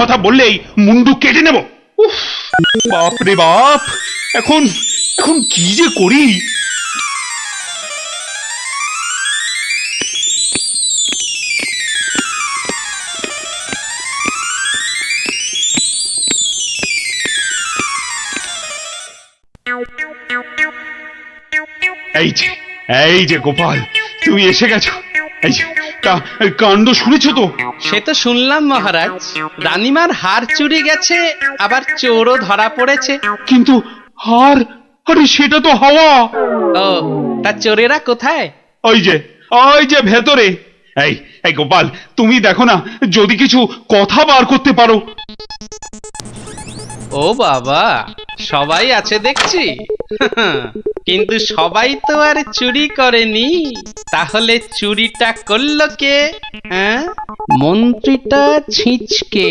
কথা বললেই মুন্ডু কেটে নেব। উফ, বাপ রে বাপ, এখন এখন কি যে করি। এই যে গোপাল, তুমি এসে গেছো। এই যে কাণ্ড শুনেছো তো? সে তো শুনলাম মহারাজ, রানীমার হার চুরি গেছে, আবার চোরও ধরা পড়েছে। কিন্তু হার, আরে সেটা তো হাওয়া। ও, তা চোরেরা কোথায়? ওই যে ভেতরে। এই এই গোপাল, তুমি দেখো না যদি কিছু কথা বার করতে পারো। ও বাবা, সবাই আছে দেখছি। কিন্তু সবাই তো আর চুরি করেনি, তাহলে চুরিটা করলো কে? হ্যাঁ, মন্ত্রীটা ছিঁচকে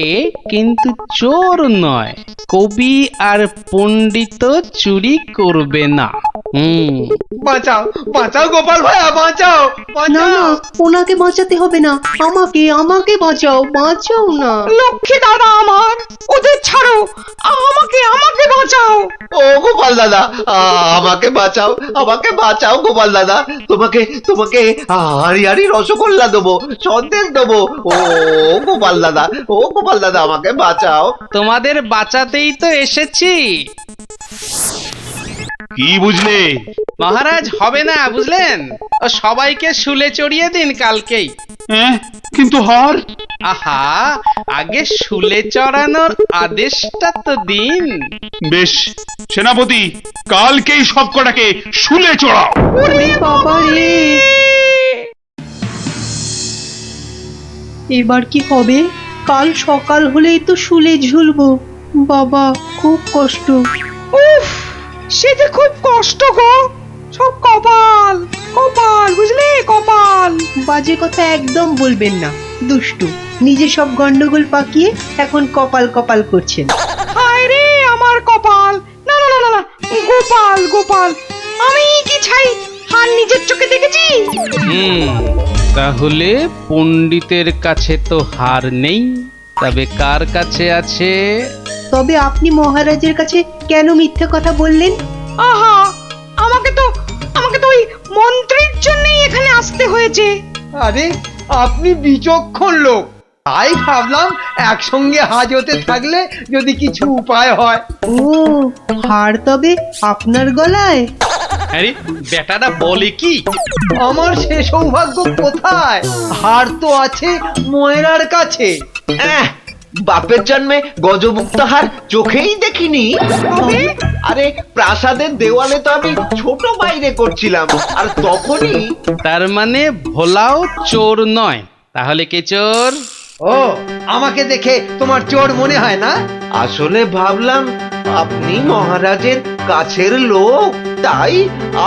কিন্তু চোর নয়, কবি আর পণ্ডিত চুরি করবে না। বাঁচাও বাঁচাও গোপাল ভাইয়া, বাঁচাও না না, বাঁচাও। ওনাকে বাঁচাতে হবে না, আমাকে আমাকে বাঁচাও, বাঁচাও না। লক্ষ্মী দাদা আমার, ওদের ছাড়ো, আমাকে আমাকে বাঁচাও। ও গোপাল দাদা, আমাকে বাঁচাও, আমাকে বাঁচাও গোপাল দাদা। তোমাকে তোমাকে হাড়ি হাড়ি রসগোল্লা দেবো, সন্দেশ দেবো। ও গোপাল দাদা, ও গোপাল দাদা, আমাকে বাঁচাও। তোমাদের বাঁচাতেই তো এসেছি। কি বুঝলে? মহারাজ, হবে না বুঝলেন, ও সবাইকে শুলে চড়িয়ে দিন কালকেই। হ্যাঁ, কিন্তু হার। আহা, আগে শুলে চড়ানোর আদেশটা তো দিন। বেশ, সেনাপতি, কালকেই সব কটাকে শুলে চড়াও। ওরে বাবা রে, এবার কি হবে? কাল সকাল হলেই তো শুলে ঝুলবো। বাবা, খুব কষ্ট। উফ, সে যে খুব কষ্ট গো, সব কপাল কপাল, বুঝলে, কপাল। বাজে কথা একদম বলবেন না, দুষ্টু। নিজে সব গন্ডগোল পাকিয়ে এখন কপাল কপাল করছেন। হায় রে আমার কপাল। না না না না না, গোপাল গোপাল, আমি কি ছাই হার নিজের চোখে দেখেছি? তাহলে পণ্ডিতের কাছে তো হার নেই, তবে কার কাছে আছে? তবে আপনি মহারাজের কাছে কেন মিথ্যে কথা বললেন? আহা, আমাকে তো ওই মন্ত্রীর জন্যই এখানে আসতে হয়েছে। আরে, আপনি বিচক্ষণ লোক, তাই ভাবলাম একসঙ্গে হাজতে থাকলে যদি কিছু উপায় হয়। ও, হার তবে আপনার গলায়? আরে বেটাটা বলে কি? আমার সে সৌভাগ্য কোথায়? হার তো আছে ময়রার কাছে। বাপের জন্মে গজমুক্ত হার চোখেই দেখিনি। তবে আরে, প্রাসাদের দেওয়ালে তো আমি ছোট বাইরে করছিলাম, আর তখনই। তার মানে ভোলাও চোর নয়, তাহলে কে চোর? ও, আমাকে দেখে তোমার চোর মনে হয় না? আসলে ভাবলাম আপনি মহারাজের কাছের লোক, তাই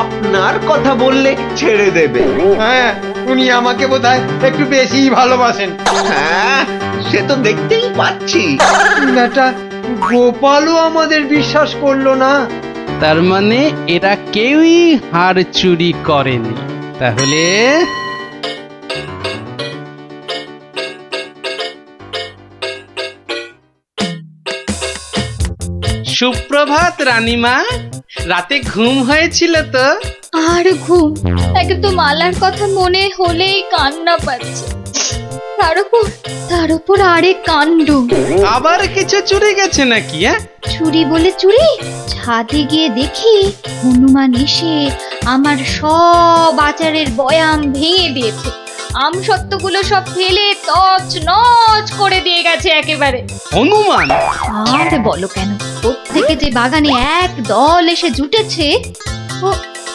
আপনার কথা বললে ছেড়ে দেবে। হ্যাঁ, উনি আমাকে বোধহয় একটু বেশিই ভালোবাসেন। হ্যাঁ, সে তো দেখতেই পাচ্ছি। বেটা গোপালও আমাদের বিশ্বাস করলো না। তার মানে এরা কেউই হার চুরি করেনি। তাহলে সুপ্রভাত রানীমা, রাতে ঘুম হয়েছিল তো? আর ঘুম, একে তো মালার কথা মনে হলেই কান্না পাচ্ছে। তার উপর আরেক কাণ্ড। আবার কিছু চুরি গেছে নাকি? চুরি বলে চুরি, ছাদে গিয়ে দেখি হনুমান এসে আমার সব আচারের বয়াম ভেঙে দিয়েছে। আমসত্ত্বগুলো সব ফেলে তছ নছ করে দিয়ে গেছে একেবারে। হনুমান? আর বলো কেন, প্রত্যেকে যে বাগানে এক দল এসে জুটেছে।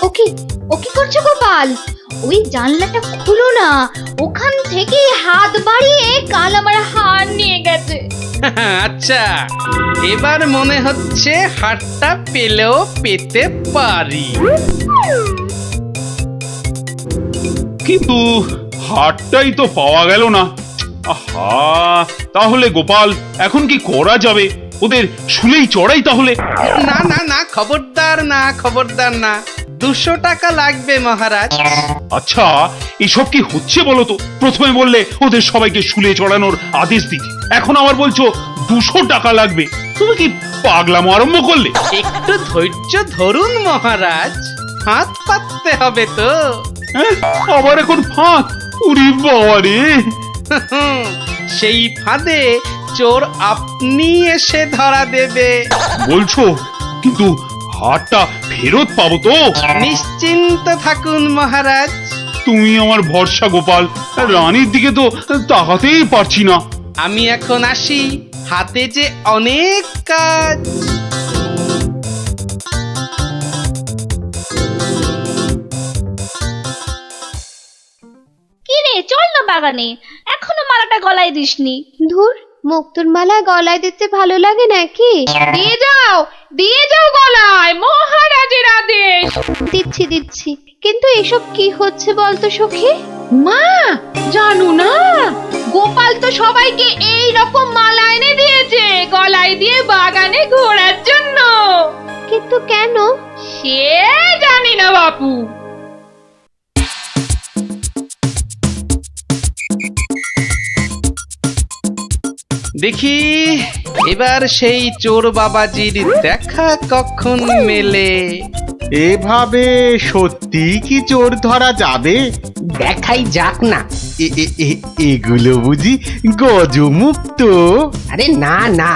ও কি করছো গোপাল? ওই জানলাটা খুলো না, ওখান থেকে হাত বাড়িয়ে কাল আমার হার নিয়ে গেছে। আচ্ছা, এবার মনে হচ্ছে হারটা পেলেও পেতে পারি। কিন্তু হারটাই তো পাওয়া গেল না। আহা, তাহলে গোপাল এখন কি করা যাবে? ওদের শুলেই চড়াই তাহলে। না না না, খবরদার না, খবরদার না। 200 টাকা লাগবে মহারাজ। আচ্ছা এসব কি হচ্ছে বলো তো? প্রথমে বললে ওদের সবাইকে শুলে চড়ানোর আদেশ দিতে, এখন আবার বলছো 200 টাকা লাগবে। তুমি কি পাগলামো আরম্ভ করলে? একটু ধৈর্য ধরুন মহারাজ, হাত পাততে হবে তো। হ্যাঁ, আবার এখন ফাঁক? উরি বাবা রে! সেই ফাঁদে চোর আপনি এসে ধরা দেবে। বলছো কিন্তু হারটা ফেরত পাবো তো? নিশ্চিন্ত থাকুন মহারাজ। তুমি আমার ভরসা গোপাল, রানীর দিকে তো তাকাতেই পারছি না। আমি এখন আসি, হাতে যে অনেক কাজ। কি রে, চল না বাগানে, এখনো মালাটা গলায় দিসনি। ধুর, মুক্তোর মালা গলায় দিতে ভালো লাগে নাকি? দিয়ে যাও গলায়, মহারাজের আদেশ। দিচ্ছি দিচ্ছি, কিন্তু এসব কি হচ্ছে বলতো সখী? মা, জানো না, গোপাল তো সবাইকে এই রকম মালা এনে দিয়েছে গলায় দিয়ে বাগানে ঘোরার জন্য। কিন্তু কেন সে জানি না বাপু। দেখি এবার সেই চোর বাবাজির দেখা কখন মেলে। এভাবে সত্যি কি চোর ধরা যাবে? দেখাই যাক না। এগুলো বুঝি গজমুক্ত? আরে না না,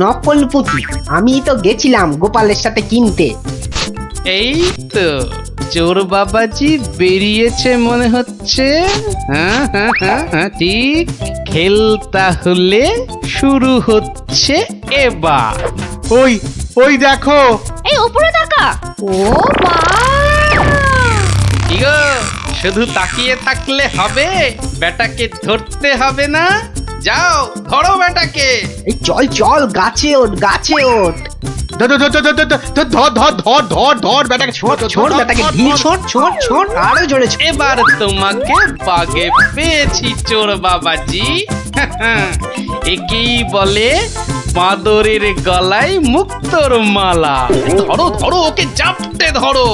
নকল পুঁতি। আমি তো গেছিলাম গোপালের সাথে কিনতে। এই তো চোর বাবাজি বেরিয়েছে মনে হচ্ছে। হ্যাঁ হ্যাঁ হ্যাঁ হ্যাঁ, ঠিক। খেল তাহলে শুরু হচ্ছে এবার। ওই ওই দেখো, এই উপরে তাকা। ও মা! কি গো, শুধু তাকিয়ে থাকলে হবে? বেটাকে ধরতে হবে না? যাও ধরো বেটাকে। এই চল চল, গাছে ওঠ, গাছে ওঠ। ধর ধর ধর ধর ধর ধর ধর ধর ধর ধর বেটাকে ছোট ছোট বেটাকে ঢিল ছোট ছোট ছোট, আরো জোরে ছোট। এবার তোমাকে বাগে পেয়েছি চোর বাবাজি। একেই বলে বাঁদরের গলায় মুক্তোর মালা। ধরো ধরো, ওকে জাপটে ধরো।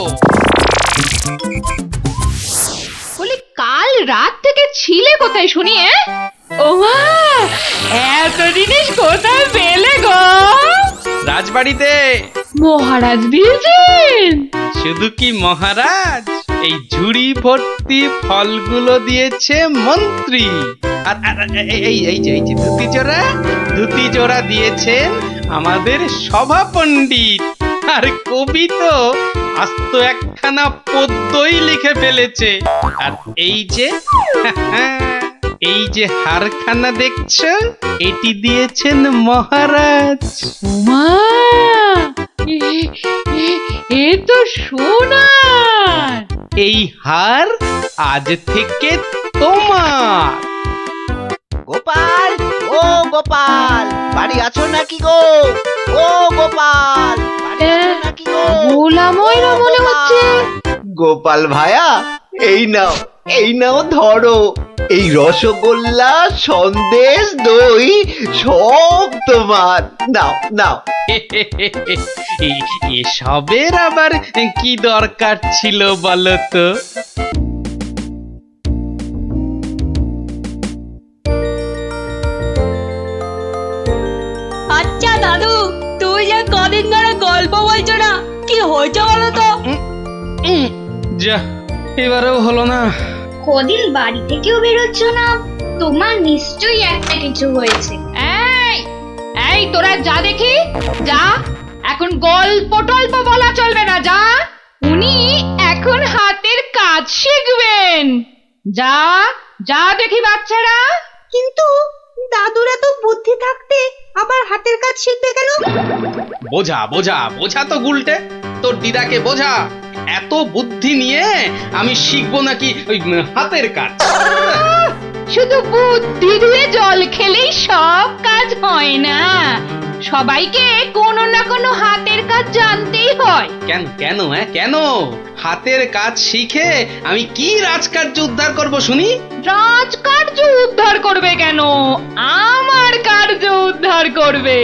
বলি, কাল রাত থেকে ছিলে কোথায় শুনি? ও মা, এত জিনিস কোথায় পেলে গো? রাজবাড়িতে। মহারাজ দিয়েছেন? শুধু কি মহারাজ, এই ঝুড়ি ভর্তি ফলগুলো দিয়েছে মন্ত্রী। আর এই যে ধুতি জোড়া দিয়েছেন আমাদের সভা পণ্ডিত। আর কবি তো আস্ত একখানা পদ্যই লিখে ফেলেছে। আর এই যে হারখানা দেখছো, এটি দিয়েছেন মহারাজ। মা, এ তো সোনার। এই হার আজ থেকে তোমার। গোপাল, ও গোপাল, বাড়ি আছো নাকি গো? ও গোপাল, বাড়ি আছো নাকি গো? ভোলা ময়রা মনে হচ্ছে। গোপাল ভায়া, এই নাও ধরো। এই রসগোল্লা, সন্দেশ, দই সব তোমার। নাও নাও। এসবের আবার কি দরকার ছিল বলো তো? আচ্ছা দাদু, তুই যে কদিন ধরে গল্প বলছো না, কি হয়েছে বলো তো? যা, এবারেও হলো না। কদিন বাড়ি থেকেও বেরোচ্ছ না, তোমার নিশ্চয়ই একটা কিছু হয়েছে। এই এই, তোরা যা দেখি, যা। এখন গল্প টল্প বলা চলবে না, যা। উনি এখন হাতের কাজ শিখবেন। যা যা দেখি বাচ্চারা। কিন্তু দাদুরা তো বুদ্ধি থাকতে আবার হাতের কাজ শিখবে কেন? বোঝা বোঝা বোঝা তো গুলটে, তোর দিদাকে বোঝা। এত বুদ্ধি নিয়ে আমি শিখবো নাকি ওই হাতের কাজ? শুধু বুদ্ধি দিয়ে জল খেলেই সব কাজ হয় না, সবাইকে কোনো না কোনো হাতের কাজ জানতেই হয়। কেন কেন কেন? হাতের কাজ শিখে আমি কি রাজকার্য উদ্ধার করব শুনি? রাজকার্য উদ্ধার করবে কেন, আমার কার্য উদ্ধার করবে।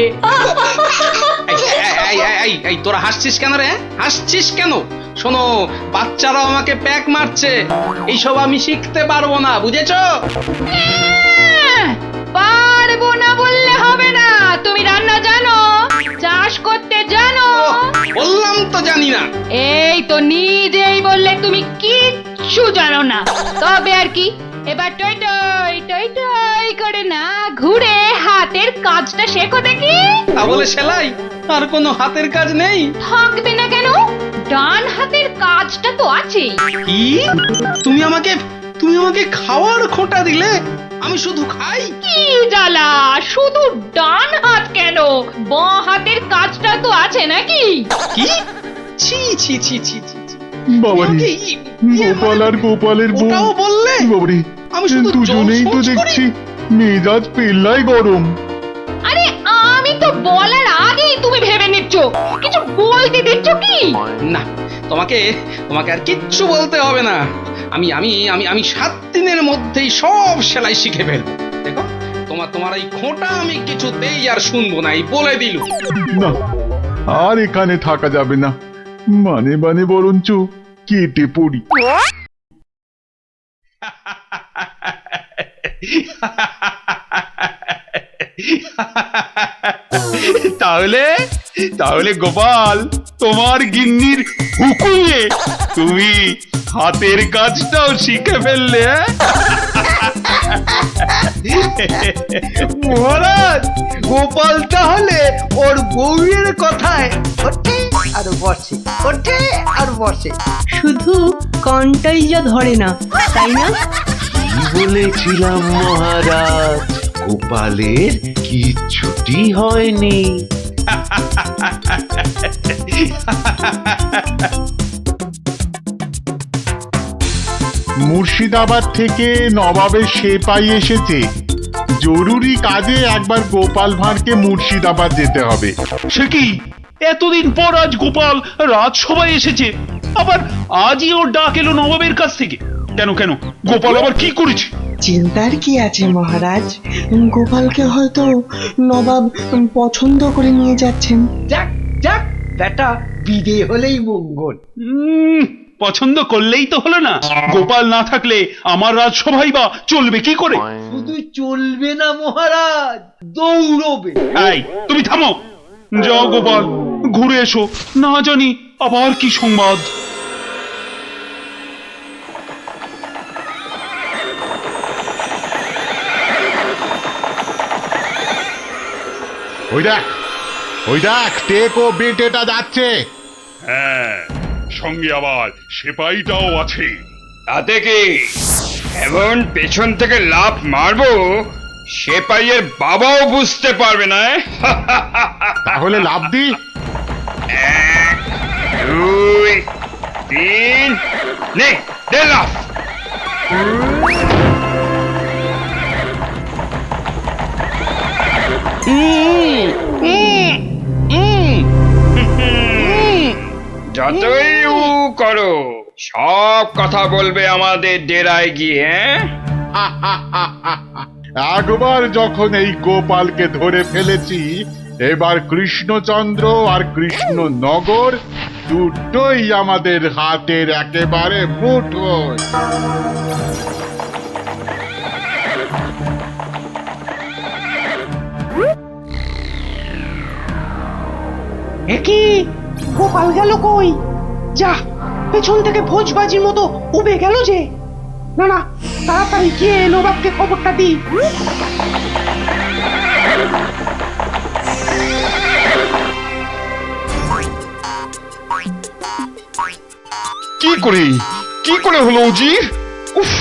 এই তোরা হাসছিস কেন রে? হাসছিস কেন? শোনো, বাচ্চারাও আমাকে প্যাক মারছে, এইসব আমি শিখতে পারবো না, বুঝেছো? পারবো না বললে হবে না। তুমি রান্না জানো, চাষ করতে জানো। বললাম তো জানি না। এই তো নিজেই বললে তুমি কিচ্ছু জানো না। তবে আর কি, এবার টই টই টই টই করে না ঘুরে হাতের কাজটা শেখো দেখি। তা বলে সেলাই? আর কোনো হাতের কাজ নেই? থাকবে না কেন? ডান হাতের কাজটা তো আছেই। কি? তুমি আমাকে খাওয়ার খোঁটা দিলে? আমি শুধু খাই? কি জ্বালা, শুধু ডান হাত কেন, বাঁ হাতের কাজটা তো আছে নাকি? কি? ছি ছি ছি ছি ছি ছি। বাবারে, আমাকে গোপাল আর গোপালের বউ, ওটাও বললে? বাবারে, আমি শুধু দুজনেই তো জলসোজ করি। দেখছি মেজাজ পেল্লাই গরম। আরে আমি তো বলার আগেই তুমি ভেবে নিচ্ছ, কিছু বলতে দিচ্ছ কি? না, তোমাকে আর কিচ্ছু বলতে হবে না। আমি আমি আমি আমি 7 দিনের মধ্যেই সব সেলাই শিখে ফেলবো। দেখো, তোমার এই খোঁটা আমি কিছুতেই আর শুনবো না, এই বলে দিলু। না, আর এখানে থাকা যাবে না, মানে মানে বরঞ্চ কেটে পড়ি। তাহলে গোপাল, তোমার গিন্নির হুকুমে তুমি হাতের কাজটাও শিখে ফেললে? মহারাজ, গোপাল তাহলে ওর বউয়ের কথায় ওঠে আর বসে, ওঠে আর বসে। শুধু কনটাই যা ধরে না, তাই না? কি বলেছিলাম মহারাজ, গোপালের কিচ্ছুটি হয়নি। মুর্শিদাবাদ থেকে নবাবের সেপাই এসেছে, জরুরি কাজে একবার গোপাল ভাঁড়কে মুর্শিদাবাদ যেতে হবে। সে কি, এতদিন পর আজ গোপাল রাজসভায় এসেছে, আবার আজই ওর ডাক এলো নবাবের কাছ থেকে? কেন কেন, গোপাল আবার কি করেছে? চিন্তার কি আছে মহারাজ, গোপালকে হয়তো নবাব পছন্দ করে নিয়ে যাচ্ছেন। যাক যাক, বেটা বিদে হলেই মঙ্গল। পছন্দ করলেই তো হলো না? গোপাল না থাকলে আমার রাজসভাই বা চলবে কি করে? শুধু চলবে না মহারাজ, দৌড়বে। এই, তুমি থামো। যাও গোপাল, ঘুরে এসো, না জানি আবার কি সংবাদ। ওই দেখ টেক ও বেটেটা যাচ্ছে। হ্যাঁ, সঙ্গে আবার সেপাইটাও আছে। তাতে কি, এমন পেছন থেকে লাফ মারবো সেপাইয়ের বাবাও বুঝতে পারবে না। তাহলে লাভ দি। 1 2 3, নে দে লাফ। যতই উ করো, সব কথা বলবে আমাদের ডেরায় গিয়ে। একবার যখন এই গোপালকে ধরে ফেলেছি, এবার কৃষ্ণচন্দ্র আর কৃষ্ণনগর দুটোই আমাদের হাতের একেবারে মুঠোয়। একি গোপাল গেল কই? যা, পেছন থেকে ভোজবাজির মতো উবে গেল যে। না না, তাড়াতাড়ি গিয়ে নবাবকে খবরটা দি। কি করে হলো উজির? উফ,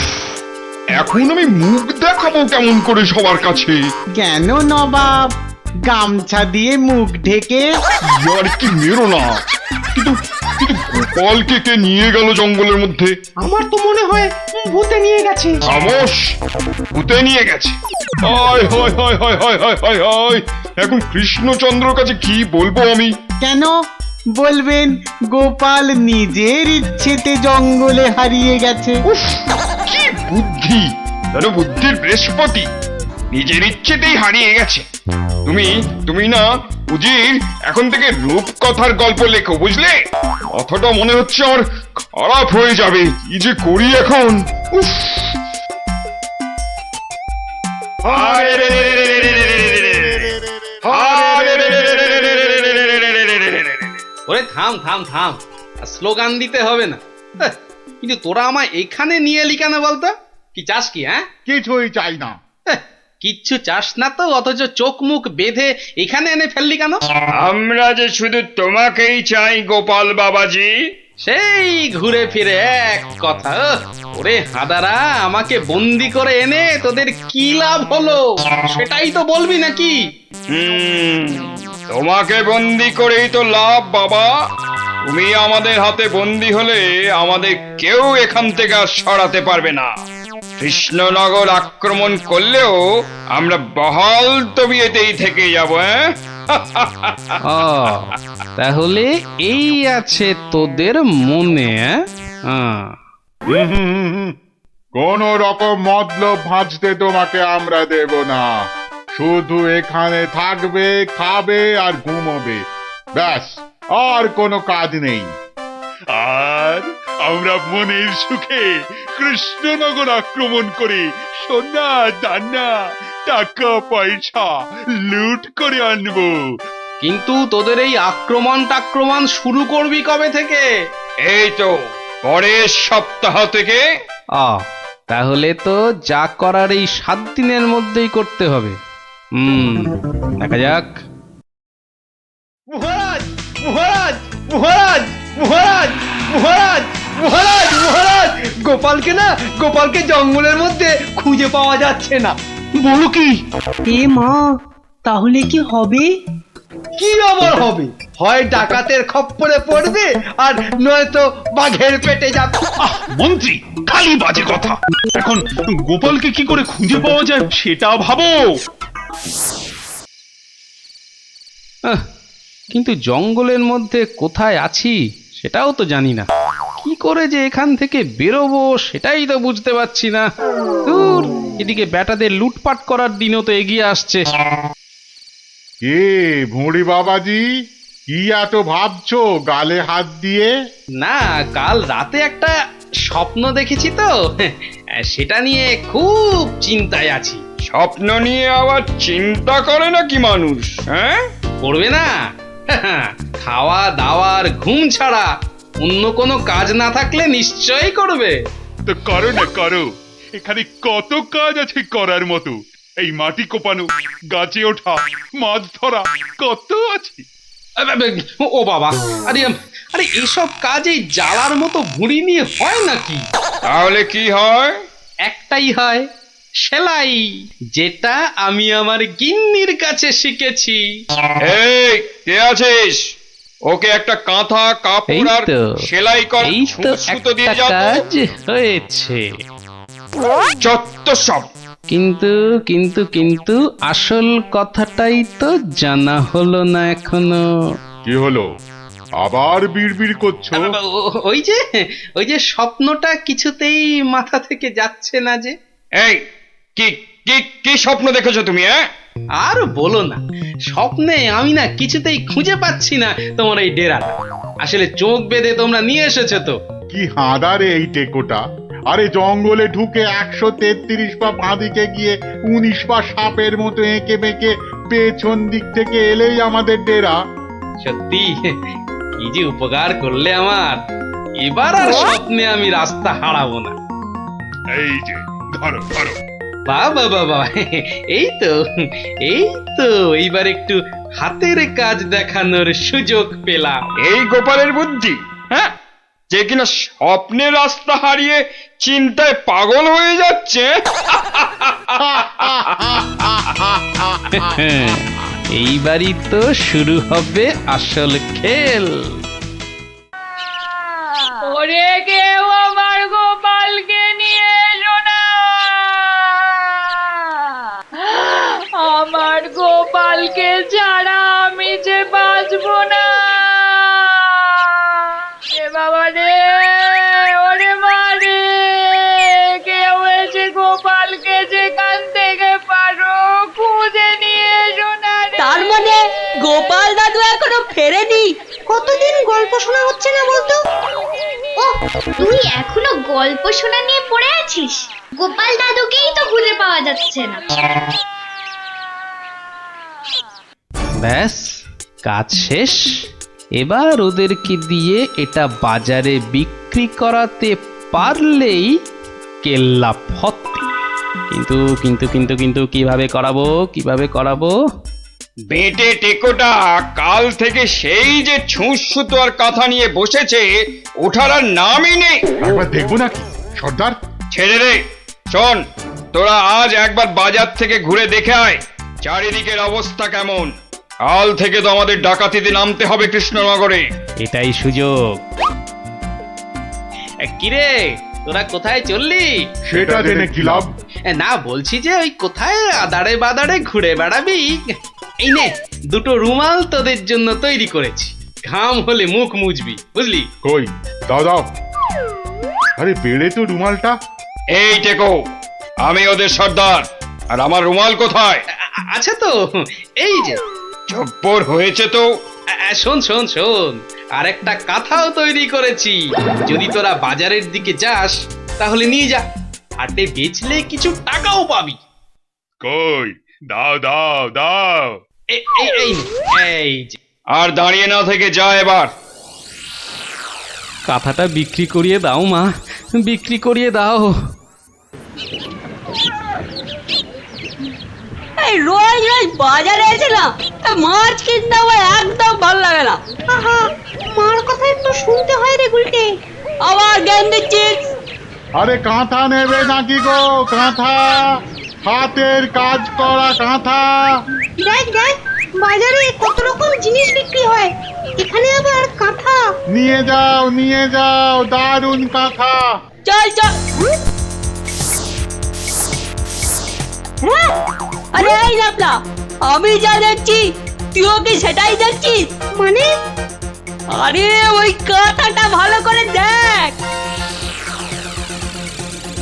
এখন আমি মুখ দেখাবো কেমন করে সবার কাছে? কেন নবাব, গামছা দিয়ে মুখ ঢেকে? আর কি মেরো না, কিন্তু গোপালকে কে নিয়ে গেল জঙ্গলের মধ্যে? আমার তো মনে হয় ভূতে নিয়ে গেছে। খামোশ, ভূতে নিয়ে গেছে? হায় হায় হায় হায় হায় হায় হায় হায়, এখন কৃষ্ণচন্দ্রর কাছে কি বলবো আমি? কেন বলবেন গোপাল নিজের ইচ্ছেতে জঙ্গলে হারিয়ে গেছে? উফ, কি বুদ্ধি, যেন বুদ্ধির বৃহস্পতি, নিজের ইচ্ছেতেই হারিয়ে গেছে। তুমি না উজির এখন থেকে রূপকথার গল্প লেখো, বুঝলে? কথাটা মনে হচ্ছে আমার খারাপ হয়ে যাবে। কি যে করি এখন। উফ। ওরে থাম থাম থাম, আর স্লোগান দিতে হবে না। হ্যাঁ, কিন্তু তোরা আমায় এখানে নিয়ে এলি কেন বলতো? কি চাস কি? হ্যাঁ, কিছুই চাই না। হ্যাঁ, কিচ্ছু চাস না তো, অথচ চোখ মুখ বেঁধে এখানে এনে ফেললি কেন? আমরা যে শুধু তোমাকেই চাই গোপাল বাবাজি। সেই ঘুরে ফিরে এক কথা। ওরে হাদারা, আমাকে বন্দি করে এনে তোদের কি লাভ হলো সেটাই তো বলবি নাকি? তোমাকে বন্দি করেই তো লাভ বাবা। তুমি আমাদের হাতে বন্দি হলে আমাদের কেউ এখান থেকে আর সরাতে পারবে না। কৃষ্ণনগর আক্রমণ করলেও আমরা বহাল তবিয়েতেই থেকে যাব। ও, তাহলে এই আছে তোদের মনে? কোন রকম মতলব ভাঁজতে তোমাকে আমরা দেব না। শুধু এখানে থাকবে, খাবে আর ঘুমোবে, ব্যাস, আর কোনো কাজ নেই। আর আমরা মনের সুখে কৃষ্ণনগর আক্রমণ করে সোনা দানা টাকা পয়সা লুট করে আনবো। কিন্তু তোদের এই আক্রমণ শুরু করবি কবে থেকে? এই তো পরের সপ্তাহ থেকে। তাহলে তো যা করার এই 7 দিনের মধ্যেই করতে হবে। দেখা যাক। মহারাজ মহারাজ মহারাজ মহারাজ মহারাজ মহারাজ মহারাজ, গোপালকে জঙ্গলের মধ্যে খুঁজে পাওয়া যাচ্ছে না। বলো কি? এ মা, তাহলে কি হবে? কি আবার হবে? হয় ডাকাতের খপ্পরে পড়বে, আর নয়তো বাঘের পেটে যাবে। মন্ত্রী, খালি বাজে কথা। এখন গোপালকে কি করে খুঁজে পাওয়া যায় সেটা ভাবো। কিন্তু জঙ্গলের মধ্যে কোথায় আছি সেটাও তো জানি না। কি করে যে এখান থেকে বেরোবো সেটাই তো বুঝতে পারছি না। দূর, এদিকে ব্যাটাদের লুটপাট করার দিনও তো এগিয়ে আসছে। কে ভুঁড়ি বাবাজি, কি এত ভাবছো গালে হাত দিয়ে? না, কাল রাতে একটা স্বপ্ন দেখেছি তো, সেটা নিয়ে খুব চিন্তায় আছি। স্বপ্ন নিয়ে আবার চিন্তা করে নাকি মানুষ? হ্যাঁ, করবে না? খাওয়া দাওয়ার ঘুম ছাড়া অন্য কোনো কাজ না থাকলে নিশ্চয়ই করবে। তো করো না, করো। এখানে কত কাজ আছে করার মতো। এই মাটি কোপানো, গাছে ওঠা, মাছ ধরা, কত আছে। ও বাবা, আরে আরে এসব কাজ এই জ্বালার মতো ভুঁড়ি নিয়ে হয় নাকি? তাহলে কি হয়? একটাই হয়, সেলাই, যেটা আমি আমার গিন্নির কাছে শিখেছি। এই কে আছিস? ওকে একটা কাঁথা কাপড় আর সেলাই কর, সুতো দিয়ে যাও। কাজ হয়েছে। যত সব। কিন্তু কিন্তু কিন্তু আসল কথাটাই তো জানা হলো না এখনো। কি হলো? আবার বিড়বিড় করছো? ওই যে স্বপ্নটা কিছুতেই মাথা থেকে যাচ্ছে না যে। এই কি কি কি স্বপ্ন দেখেছো তুমি? আর বলো না, স্বপ্নে আমি না কিছুতেই খুঁজে পাচ্ছি না তোমার এই ডেরাটা। আসলে চোখ বেঁধে তোমরা নিয়ে এসেছো তো। কি হাঁদারে এই টেকোটা! আরে জঙ্গলে ঢুকে 133 পা বাঁদিকে গিয়ে 19 পা সাপের মতো এঁকে বেঁকে পেছন দিক থেকে এলেই আমাদের ডেরা। সত্যি কি যে উপকার করলে আমার। এবার আর স্বপ্নে আমি রাস্তা হারাবো না। এই যে ধরো ধরো। বাবা বাবা, এই তো এইবার একটু হাতের কাজ দেখানোর সুযোগ পেলাম। এই গোপালের বুদ্ধি, হ্যাঁ, যে কিনা স্বপ্নে রাস্তা হারিয়ে চিন্তায় পাগল হয়ে যাচ্ছে। এইবারই তো শুরু হবে আসল খেল। ওরে কেউ আমার গোপালকে নিয়ে এসো না, আমার গোপালকে ছাড়া আমি যে বাঁচবো না। এ বাবা রে, ওরে মা রে, কেউ এসে গোপালকে যেখান থেকে পারো খুঁজে নিয়ে এসো না রে। তার মানে গোপাল দাদু এখনো ফেরেনি। কতদিন গল্প শোনা হচ্ছে না বলতো? ও তুই এখনো গল্প শোনা নিয়ে পড়ে আছিস? গোপাল দাদুকেই তো খুঁজে পাওয়া যাচ্ছে না। ব্যাস, কাজ শেষ। এবার ওদেরকে দিয়ে এটা বাজারে বিক্রি করাতে পারলেই কেল্লা ফত। কিন্তু কিন্তু কিন্তু কিন্তু কিভাবে করাবো? বেটে টেকোটা কাল থেকে সেই যে ছুঁচ সুতো আর কাঁথা নিয়ে বসেছে, ওঠার আর নামই নেই। একবার দেখবো নাকি সর্দার? ছেড়ে রে। শোন, তোরা আজ একবার বাজার থেকে ঘুরে দেখে আয় চারিদিকের অবস্থা কেমন। কাল থেকে তো আমাদের ডাকাতিতে নামতে হবে কৃষ্ণনগরে। এটাই সুযোগ। কিরে, তোরা কোথায় চললি? সেটা জেনে কি লাভ? না, বলছি যে ওই কোথায় আদারে বাদারে ঘুরে বেড়াবি। এই নে, দুটো রুমাল তোদের জন্য তৈরি করেছি। ঘাম হলে মুখ মুছবি, বুঝলি? কই দাও দাও। আরে বেড়ে তো রুমালটা। এই টেকো, আমি ওদের সর্দার, আর আমার রুমাল কোথায়? আচ্ছা তো, এই যে। জব্বর হয়েছে তো। শোন শোন শোন, আর একটা কাঁথাও তৈরি করেছি। যদি তোরা বাজারের দিকে যাস তাহলে নিয়ে যা, হাটে বেচলে কিছু টাকাও পাবি। কই দাও দাও দাও। এই যে। আর দাঁড়িয়ে না থেকে যা এবার। কাঁথাটা বিক্রি করিয়ে দাও মা, বিক্রি করিয়ে দাও। এই রোজ রোজ বাজারে এসে না মাছ কিনতে আমার একদম ভালো লাগে না। আহা, মার কথা একটু শুনতে হয় রে গুলটে। আবার জ্ঞান দিচ্ছিস? আরে কাঁথা নেবে নাকি গো? কাঁথা, হাতের কাজ করা কাঁথা। দেখ দেখ, বাজারে কত রকম জিনিস বিক্রি হয়, এখানে আবার কাঁথা। নিয়ে যাও দারুণ কাঁথা। চল চল। আরে এই নাপলা, আমি যা দেখছি তুইও কি সেটাই দেখছিস? মানে? আরে ওই কাঁথাটা ভালো করে দেখ।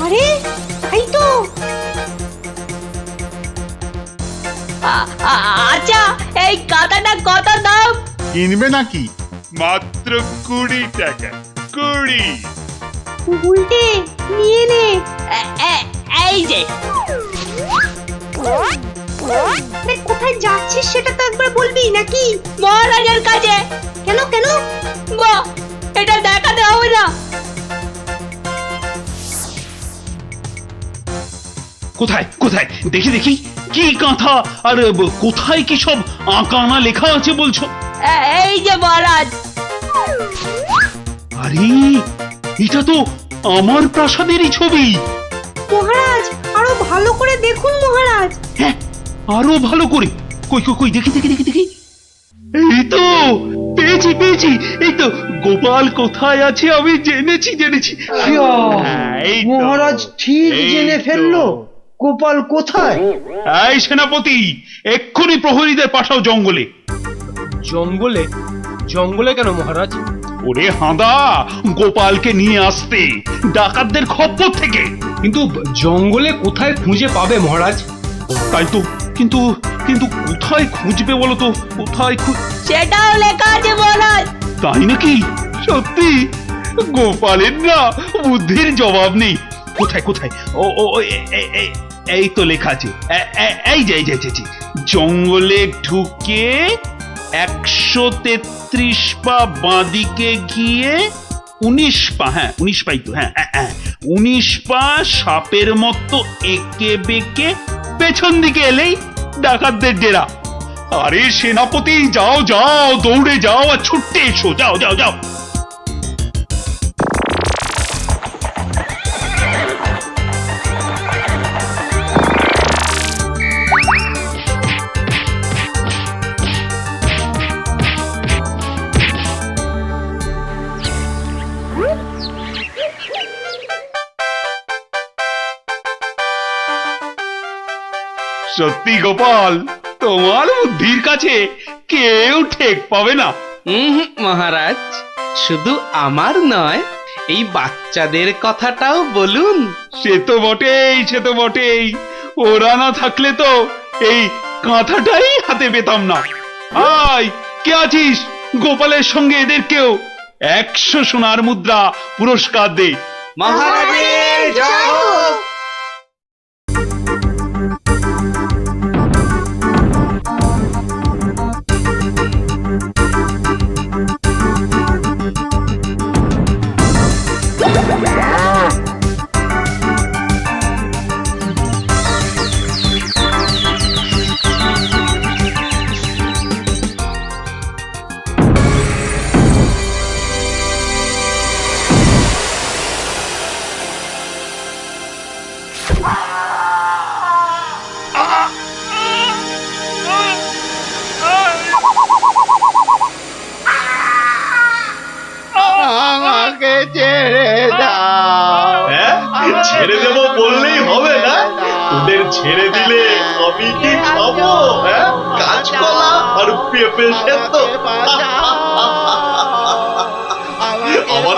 আরে তাই তো। আচ্ছা, এই কাঁথাটা কত দাম? কিনবে নাকি? মাত্র 20 টাকা। 20। গুলটে নিয়ে নে। এই যে। আরে কোথায় যাচ্ছিস সেটা তো একবার বলবি নাকি? মহারাজের কাছে। কেন কেন? বাহ, এটা দেখাতে হবে না? কোথায় কোথায় দেখি দেখি, কি কাঁথা আর কোথায় কি সব আঁকানা লেখা আছে বলছো? এই যে মহারাজ। আরে এটা তো আমার প্রাসাদেরই ছবি। মহারাজ আরো ভালো করে দেখুন মহারাজ। হ্যাঁ, আরো ভালো করে। কই কই কই, দেখি দেখি দেখি দেখি। এই তো পেয়েছি। এই তো গোপাল কোথায় আছে আমি জেনেছি। হ্যাঁ, এই তো। মহারাজ ঠিক জেনে ফেললো গোপাল কোথায়। এই সেনাপতি, এক্ষুনি প্রহরীদের পাঠাও জঙ্গলে। জঙ্গলে? জঙ্গলে কেন মহারাজ? ওরে হাঁদা, গোপালকে নিয়ে আসতে ডাকাতদের খপ্পর থেকে। কিন্তু জঙ্গলে কোথায় খুঁজে পাবে মহারাজ? তাই তো, কিন্তু কিন্তু কোথায় খুঁজবে বলো তো? কোথায় সেটাও লেখা আছে মহারাজ। তাই নাকি? সত্যি? গোপালের না বুদ্ধির জবাব নেই। কোথায় কোথায়? ও ও এই তো লেখা আছে। এই যে জঙ্গলে ঢুকে 133 পা বাঁদিকে গিয়ে 19 পা, হ্যাঁ 19 পাই তো, হ্যাঁ 19 পা সাপের মতো এঁকে বেঁকে পেছন দিকে এলেই ডাকাতদের ডেরা। আরে সেনাপতি, যাও দৌড়ে যাও আর ছুটতে এসো, যাও। সত্যি গোপাল, তোমার বুদ্ধির কাছে কেউ ঠেক পাবে না। মহারাজ, শুধু আমার নয়, এই বাচ্চাদের কথাটাও বলুন। সে তো বটেই। ওরা না থাকলে তো এই কাঁথাটাই হাতে পেতাম না। আয়, কে আছিস? গোপালের সঙ্গে এদেরকেও 100 সোনার মুদ্রা পুরস্কার দে। মহারাজের জয় হোক। আমাকে ছেড়ে দাও। ছেড়ে দেব বললেই হবে না? তোদের ছেড়ে দিলে আমি কি খাবো? কাঁচকলা আর পেঁপে সেদ্ধ? আমার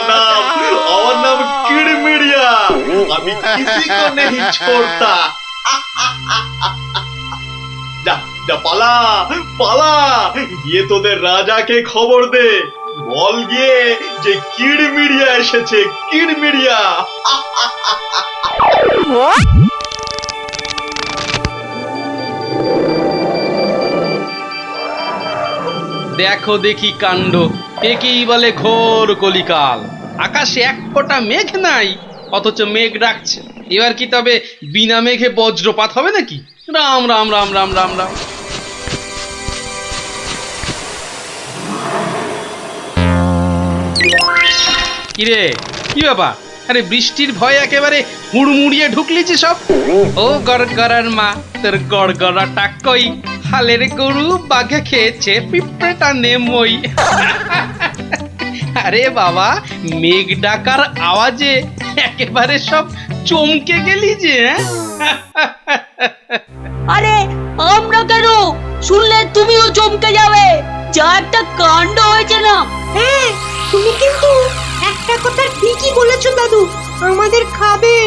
নাম কিড়মিড়িয়া। আমি কিসি কো নেহি ছোড়তা। যা যা, পালা পালা, গিয়ে তোদের রাজাকে খবর দে। বল গিয়ে যে কিড়মিড়িয়া এসেছে, কিড়মিড়িয়া। দেখো দেখি কাণ্ড, একেই বলে ঘোর কলিকাল। আকাশে এক ফোঁটা মেঘ নাই, অথচ মেঘ ডাকছে। এবার কি তবে বিনা মেঘে বজ্রপাত হবে নাকি? রাম রাম রাম রাম রাম রাম। কিরে, কি ব্যাপার? আরে বৃষ্টির ভয়ে একেবারে হুড়মুড়িয়ে ঢুকলি যে সব। ও গড়গড়ার মা, তোর গড়গড়াটা কই? হালের গরু বাঘে খেয়েছে, পিঁপড়েটা নেমই। আরে বাবা, মেঘ ডাকার আওয়াজে একেবারে সব চমকে গেলি যে। আরে আমরা কেন? শুনলে তুমিও চমকে যাবে। যা একটা কাণ্ড হয়েছে না। হ্যাঁ, তুমি কিন্তু একটা কথা ঠিকই বলেছো দাদু। আমাদের খাবে,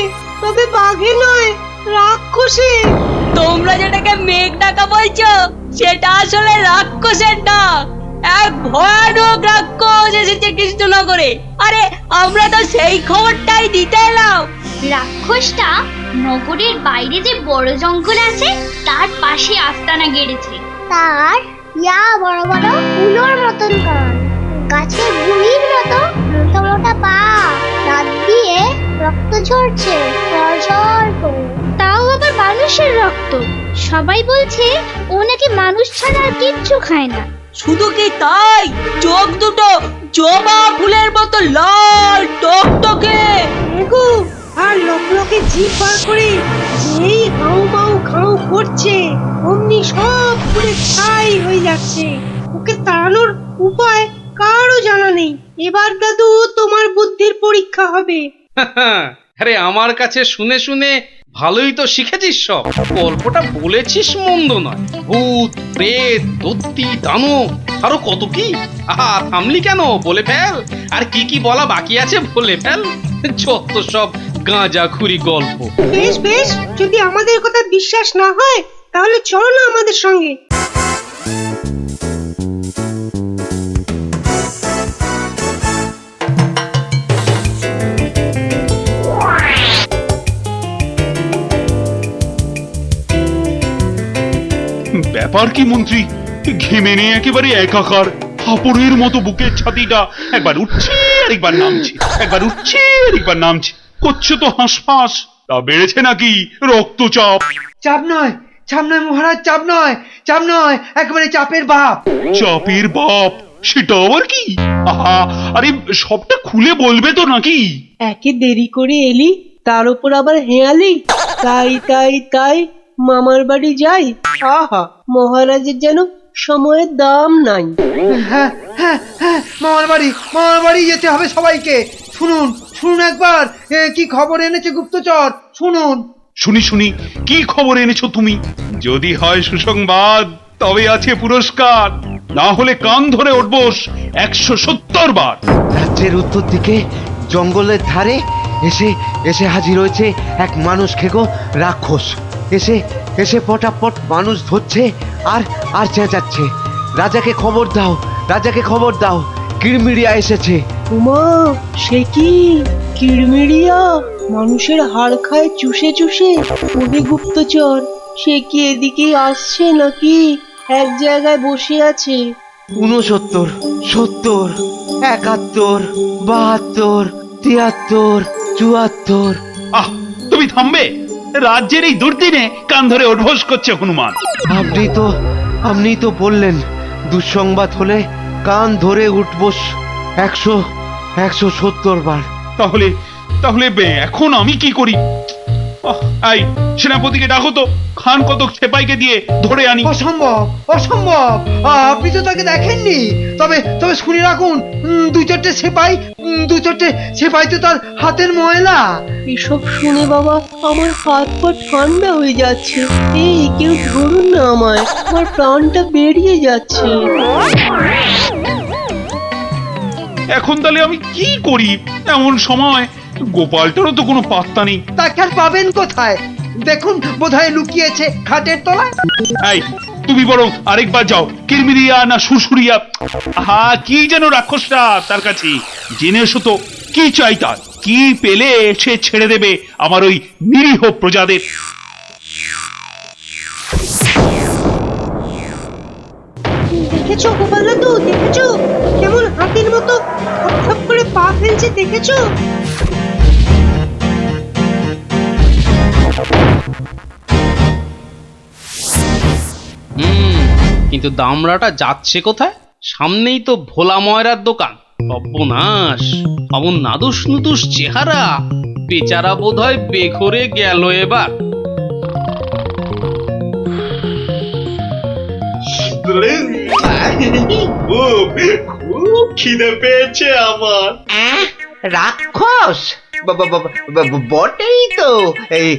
তবে বাঘে নয়, রাক্ষসে। তোমরা যেটাকে মেঘ ডাকা বলছো, সেটা আসলে রাক্ষসের ডাক। এক ভয়ানক রাক্ষস এসেছে কৃষ্ণনগরে। আরে আমরা তো সেই খবরটাই দিতে এলাম। রাক্ষসটা নগরের বাইরে যে বড় জঙ্গল আছে তার পাশে আস্তানা গেড়েছে। তার ইয়া বড় বড় উলোর মতন কান, গাছের গুড়ির মতো মোটা মোটা পা, দাঁত দিয়ে রক্ত ঝরছে ঝরঝর করে। তাও আবার মানুষের রক্ত। সবাই বলছে ও নাকি মানুষ ছাড়া আর কিচ্ছু খায় না। শুধু কি তাই, চোখ দুটো জবা ফুলের মতো লাল টকটকে। এগো, আর লোকে জিভ বার করে যেই হাউ মাউ খাউ করছে, অমনি সব পুরে ছাই হয়ে যাচ্ছে। ওকে তাড়ানোর উপায় কারও জানা নেই। এবার দাদু তোমার বুদ্ধির পরীক্ষা হবে। আরে আমার কাছে শুনে শুনে ভালোই তো শিখেছিস সব। গল্পটা বলেছিস মন্দ নয়। ভূত, প্রেত, দত্তি, দানব, আরো কত কি। আহা, থামলি কেন? বলে ফেল। আর কি কি বলা বাকি আছে বলে ফেল। যত সব গাঁজাখুরি গল্প। বেশ বেশ, যদি আমাদের কথা বিশ্বাস না হয় তাহলে চলো না আমাদের সঙ্গে। ব্যাপার কি মন্ত্রী? ঘেমে নিয়ে একেবারে একাকার। হাঁপুড়ের মতো বুকের ছাতিটা একবার উঠছে আর একবার নামছে, একবার উঠছে আর একবার নামছে। করছে তো হাঁসফাঁস। তা বেড়েছে নাকি রক্তচাপ? চাপ নয়, চাপ নয় মহারাজ, চাপ নয়, চাপ নয়, একেবারে চাপের বাপ। চাপের বাপ? সেটা আবার কি? আহা, আরে সবটা খুলে বলবে তো নাকি? একে দেরি করে এলি, তার উপর আবার হেয়ালি। তাই তাই তাই মামার বাড়ি যাই। আহা, মহারাজের যেন সময়ের দাম নাই। হ্যাঁ হ্যাঁ হ্যাঁ, মামার বাড়ি যেতে হবে সবাইকে। শুনুন শুনুন একবার, কি খবর এনেছে গুপ্তচর, শুনুন। শুনি শুনি, কি খবর এনেছো তুমি? যদি হয় সুসংবাদ তবে আছে পুরস্কার, না হলে কান ধরে উঠবোস 170 বার। রাজ্যের উত্তর দিকে জঙ্গলের ধারে এসে হাজির হয়েছে এক মানুষ খেকো রাক্ষস। এসে পটাপট মানুষ ধরছে আর চেঁচাচ্ছে। রাজাকে খবর দাও, রাজাকে খবর দাও, কিরমিরিয়া এসেছে। উমা, সে কি কিরমিরিয়া মানুষের হাড় খায় চুষে চুষে? ওহে গুপ্তচর, সে কি এদিকে আসছে নাকি এক জায়গায় বসে আছে? 69, 70, 71, 72, 73, 74। আহ, তুমি থামবে? রাজ্যের এই দুর্দিনে কান ধরে ওঠবোস করছে হনুমান। আপনি তো বললেন দুঃসংবাদ হলে কান ধরে উঠবোস 170 বার। তাহলে এখন আমি কি করি? এই সেনাপতিকে ডাকো তো, খান কতক সেপাইকে দিয়ে ধরে আনি। অসম্ভব, অসম্ভব, আপনি তো তাকে দেখেননি। তবে শুনে রাখুন, দু চারটে সেপাই তো তার হাতের ময়লা। এসব শুনে বাবা আমার হাত পা ঠান্ডা হয়ে যাচ্ছে। এই কেউ ধরুন না আমায়, আমার প্রাণটা বেরিয়ে যাচ্ছে। এখন তাহলে আমি কি করি? এমন সময় গোপালটারও তো কোনো পাত্তা নেই। তাকে আর পাবেন কোথায়? দেখুন, বোধহয় লুকিয়েছে খাটের তলায়। এই তুমি বরং আরেকবার যাও, কিরমিরিয়া না সুরসুরিয়া, কি যেন রাক্ষসটা তার কাছে, জেনে এসো তো কি চাই তার, কি পেলে সে ছেড়ে দেবে আমার ওই নিরীহ প্রজাদের। দেখেছো গোপাল দাদু, দেখেছো কেমন হাতির মতো থপ করে পা ফেলছে? দেখেছো? কিন্তু দামড়াটা যাচ্ছে কোথায়? সামনেই তো ভোলা ময়রার দোকান। সর্বনাশ, অমন নাদুস নুদুস চেহারা, বেচারা বোধহয় বেঘরে গেল এবার। খুব খিদে পেয়েছে আমার। রাক্ষস বটেই তো, এই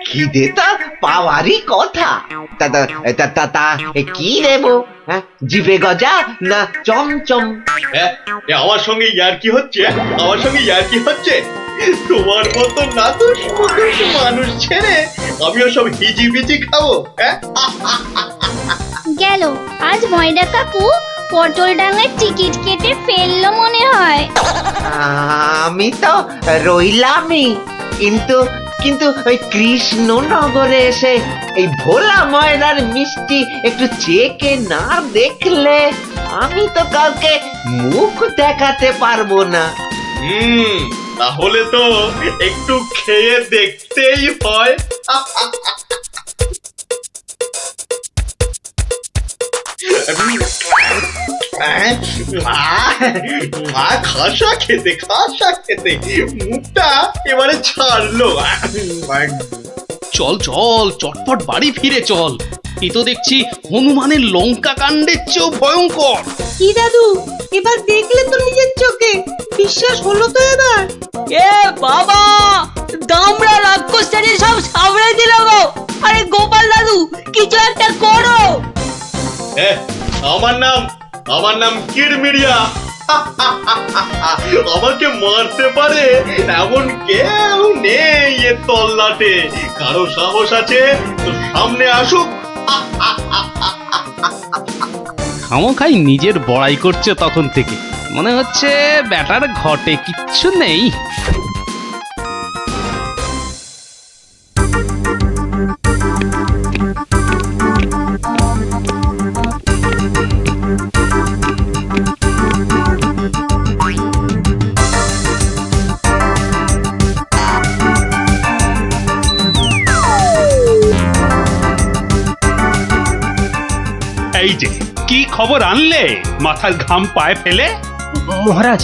খিদে তা পাওয়ারই কথা। তা কি দেবো? জিভে গজা না চমচম? আমার সঙ্গে ইয়ার্কি হচ্ছে? আমার সঙ্গে ইয়ার্কি হচ্ছে? তোমার মতো নাদুস মুদুস মানুষ ছেড়ে আমিও সব হিজিবিজি খাবো? গেল আজ ময়দা কাকু পটল ডাঙায় টিকিট কেটে ফেললো মনে হয়। আমি তো রইলামই, কিন্তু ওই কৃষ্ণনগরে এসে এই ভোলা ময়রার মিষ্টি একটু চেকে না দেখলে আমি তো কাউকে মুখ দেখাতে পারবো না। তাহলে তো একটু খেয়ে দেখতেই হয়। খাসা খেতে মুখটা এবারে ছাড়লো। চল চল, চটপট বাড়ি ফিরে চল। এ তো দেখছি হনুমানের লঙ্কা কাণ্ডের চেয়েও ভয়ঙ্কর। কি দাদু, এবার দেখলে তো নিজের চোখে? বিশ্বাস হলো তো এবার? এ বাবা, দামড়া রাক্ষসটাকে সব সামনে দিল গো। আরে গোপাল দাদু, কিছু একটা করো। আমার নাম কিরমিরিয়া। আমাকে মারতে পারে এমন কেউ নেই এ তল্লাটে। কারো সাহস আছে তো সামনে আসুক। খামোখাই নিজের বড়াই করছে তখন থেকে। মনে হচ্ছে ব্যাটার ঘটে কিচ্ছু নেই। এই যে কি খবর আনলে মাথার ঘাম পায়ে ফেলে? মহারাজ,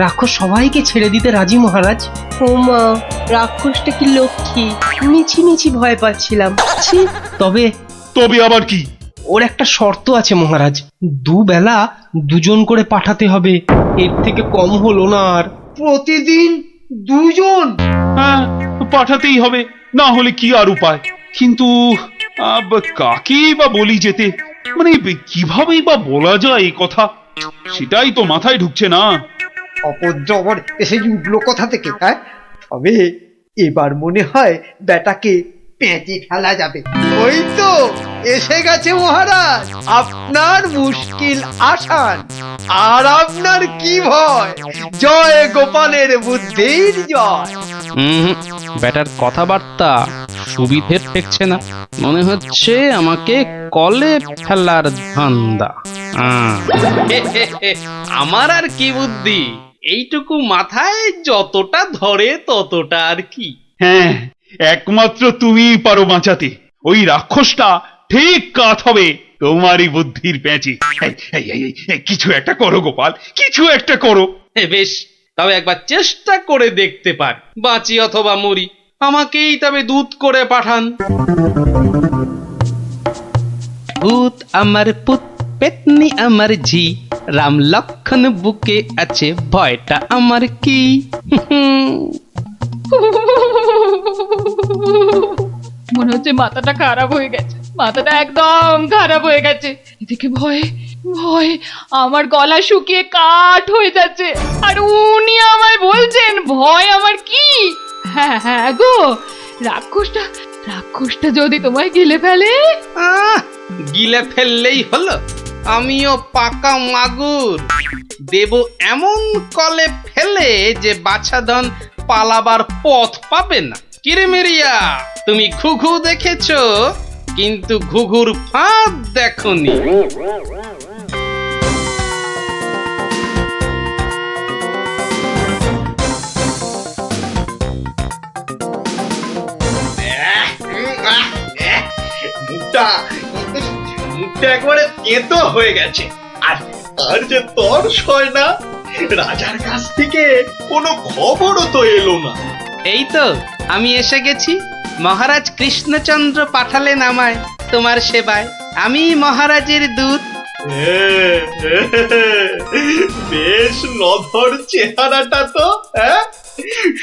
রাক্ষস সবাইকে ছেড়ে দিতে রাজি মহারাজ। ও মা, রাক্ষসটা কি লক্ষ্মী! মিছি ভয় পাচ্ছিলাম। তবে আবার কি? ওর একটা শর্ত আছে মহারাজ, দুবেলা দুজন করে পাঠাতে হবে, এর থেকে কম হলো না আর। প্রতিদিন দুজন? হ্যাঁ, পাঠাতেই হবে, না হলে কি আর উপায়। কিন্তু কাকেই বা বলি যেতে, মানে কিভাবেই বা বলা যায় এই কথা, সেটাই তো মাথায় ঢুকছে না। অপজবর এসে উঠলো কথা থেকে। তবে এবার মনে হয় বেটাকে পেঁচে ফেলা যাবে। ওই তো এসে গেছে মহারাজ, আপনার মুশকিল আসান। আর আপনার কি ভয়? জয় গোপালের বুদ্ধির জয়। ব্যাটার কথাবার্তা সুবিধে ঠেকছে না, মনে হচ্ছে আমাকে কলে ফেলার ধান্দা। আমার আর কি বুদ্ধি, এইটুকু মাথায় যতটা ধরে ততটা আর কি। হ্যাঁ, একমাত্র তুমিই পারো বাঁচাতে। ওই রাক্ষসটা ঠিক কাত হবে তোমারই বুদ্ধির প্যাঁচে। কিছু একটা করো গোপাল, কিছু একটা করো। বেশ, তবে একবার চেষ্টা করে দেখতে পার, বাঁচি অথবা মরি। আমাকেই তবে দূত করে পাঠান। ভূত আমার পুত, পেতনি আমার ঝি, রাম লক্ষণ বুকে আছে, ভয়টা আমার কি। মনে হচ্ছে মাথাটা খারাপ হয়ে গেছে, মাথাটা একদম খারাপ হয়ে গেছে। এদিকে ভয়ে ভয়ে আমার গলা শুকিয়ে কাঠ হয়ে যাচ্ছে, আর উনি আমায় বলছেন ভয় আমার কি। হ্যাঁ হ্যাঁ গো, রাক্ষসটা যদি তোমায় গিলে ফেলে। গিলে ফেললেই হলো, আমিও পাকা মাগুর, দেব এমন কলে ফেলে যে বাছাধন পালাবার পথ পাবে না। কিরেমিরিয়া, তুমি ঘুঘু দেখেছো, কিন্তু ঘুঘুর ফাঁদ দেখোনি। মুখটা একবারে তেতো হয়ে গেছে। আর আর যে তর্স হয় না, রাজার কাছ থেকে কোনো খবরও তো এলো না। এই তো আমি এসে গেছি। মহারাজ কৃষ্ণচন্দ্র পাঠালেন আমায় তোমার সেবায়। আমি মহারাজের দূত। বেশ নধর চেহারাটা তো।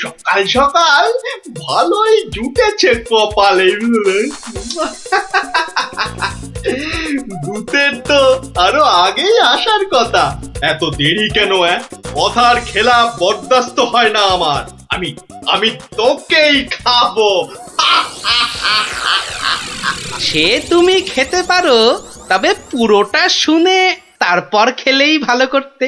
সকাল সকাল ভালোই জুটেছে কপালে। দূতের তো আরো আগেই আসার কথা, এত দেরি কেন? কথার খেলাপ বরদাস্ত হয় না আমার। আমি তোকেই খাবো। সে তুমি খেতে পারো, তবে পুরোটা শুনে তারপর খেলেই ভালো করতে।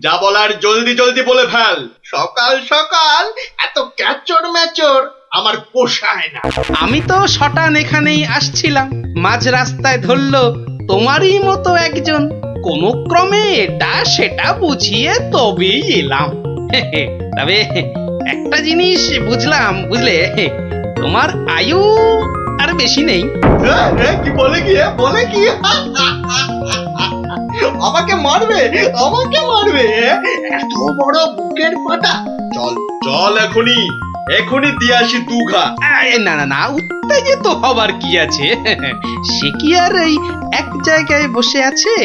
যা বলার জলদি জলদি বলে ফেল। সকাল সকাল এত ক্যাচর ম্যাচর আমার পোষায় না। আমি তো শটান এখানেই আসছিলাম, মাঝ রাস্তায় ধরলো তোমারই মতো একজন। কোনো ক্রমে এটা সেটা বুঝিয়ে তবেই এলাম। তবে একটা জিনিস বুঝলাম, বুঝলে, তোমার আয়ু আর বেশি নেই। কি বলে কি আমাকে মারবে এত বড় বুকের পাটা। চল এখনই দিয়ে আসি দুঘা। না না না, উত্তেজিত হবার কি আছে? সে কি আর এই এক জায়গায় বসে আছে?